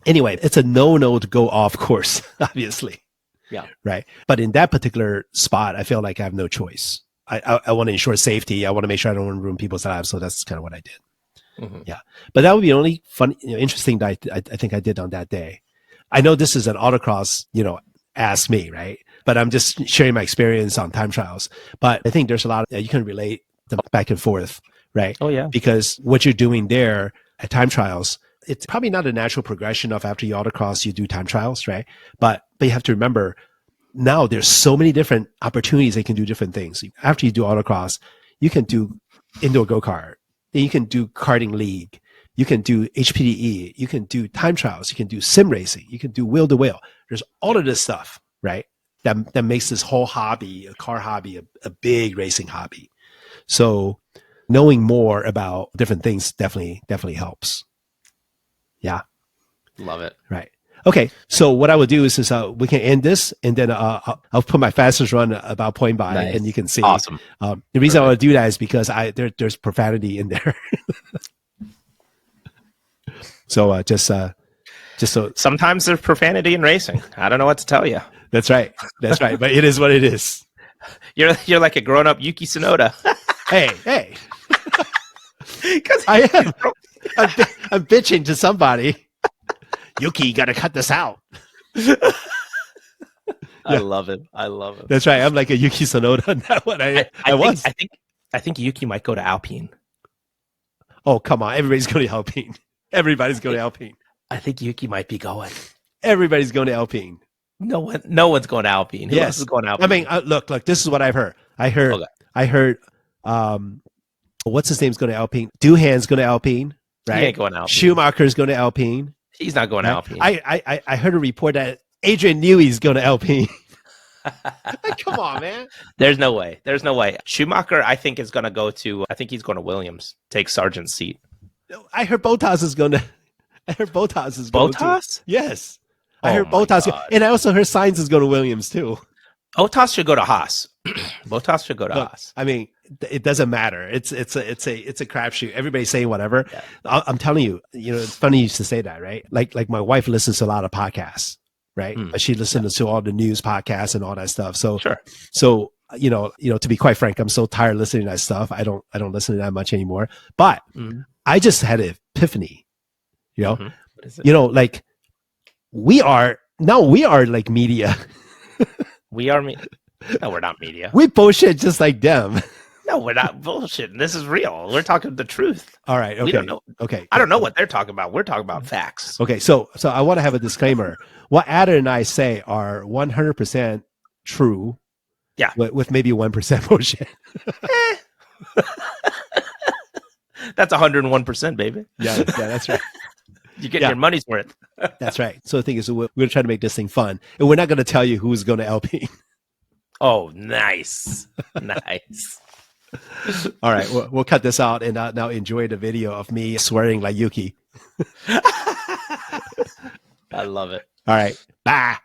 anyway, it's a no to go off course, obviously. Yeah. Right. But in that particular spot, I feel like I have no choice. I want to ensure safety. I want to make sure I don't want to ruin people's lives. So that's kind of what I did. Mm-hmm. Yeah. But that would be the only fun, interesting that I think I did on that day. I know this is an autocross, ask me, right? But I'm just sharing my experience on time trials. But I think there's a lot you can relate them back and forth, right? Oh, yeah. Because what you're doing there at time trials, it's probably not a natural progression of after you autocross, you do time trials, right? But you have to remember, now there's so many different opportunities they can do different things. After you do autocross, you can do indoor go-kart, then you can do karting league, you can do HPDE, you can do time trials, you can do sim racing, you can do wheel to wheel. There's all of this stuff, right? That makes this whole hobby, a car hobby, a big racing hobby. So knowing more about different things definitely helps. Yeah. Love it. Right. Okay. So what I would do is we can end this, and then I'll put my fastest run about point by, Nice. and you can see. Awesome. The reason I want to do that is because there's profanity in there. So just so Sometimes there's profanity in racing. I don't know what to tell you. that's right. But it is what it is. You're like a grown up Yuki Tsunoda. Hey. Because I am. I'm bitching to somebody. Yuki, you got to cut this out. I love it. That's right. I'm like a Yuki Tsunoda on that one. I think Yuki might go to Alpine. Oh, come on. Everybody's going to Alpine. Everybody's going to Alpine. I think Yuki might be going. Everybody's going to Alpine. No one's going to Alpine. Who else is going to Alpine? I mean, look, this is what I've heard. I heard, what's his name's going to Alpine? Doohan's going to Alpine, right? He ain't going to Alpine. Schumacher's going to Alpine. He's not going to Alpine. I heard a report that Adrian Newey's going to Alpine. Come on, man. There's no way. Schumacher, I think, is going to go to, I think he's going to Williams, take Sargent's seat. I heard Bottas is going to. Bottas? Yes. I Oh heard my Bottas. God. And I also heard Sainz is going to Williams too. Bottas should go to Haas. Bottas should go to Look, Haas. I mean, it doesn't matter. It's a crapshoot. Everybody's saying whatever. Yeah. I'm telling you, it's funny you used to say that, right? Like my wife listens to a lot of podcasts, right? She listens to all the news podcasts and all that stuff. So, Sure. So, to be quite frank, I'm so tired of listening to that stuff. I don't listen to that much anymore. But I just had an epiphany, What is it? like we are like media. We are No, we're not media. We bullshit just like them. No, we're not bullshitting. This is real. We're talking the truth. All right. Okay. We don't know. Okay. I don't know what they're talking about. We're talking about facts. Okay. So I want to have a disclaimer. What Ada and I say are 100% true. Yeah. With maybe 1% bullshit. That's 101%, baby. Yeah, that's right. You get your money's worth. That's right. So the thing is, we're going to try to make this thing fun, and we're not going to tell you who's going to Alpine. Oh, nice. Nice. All right. We'll cut this out and now enjoy the video of me swearing like Yuki. I love it. All right. Bye.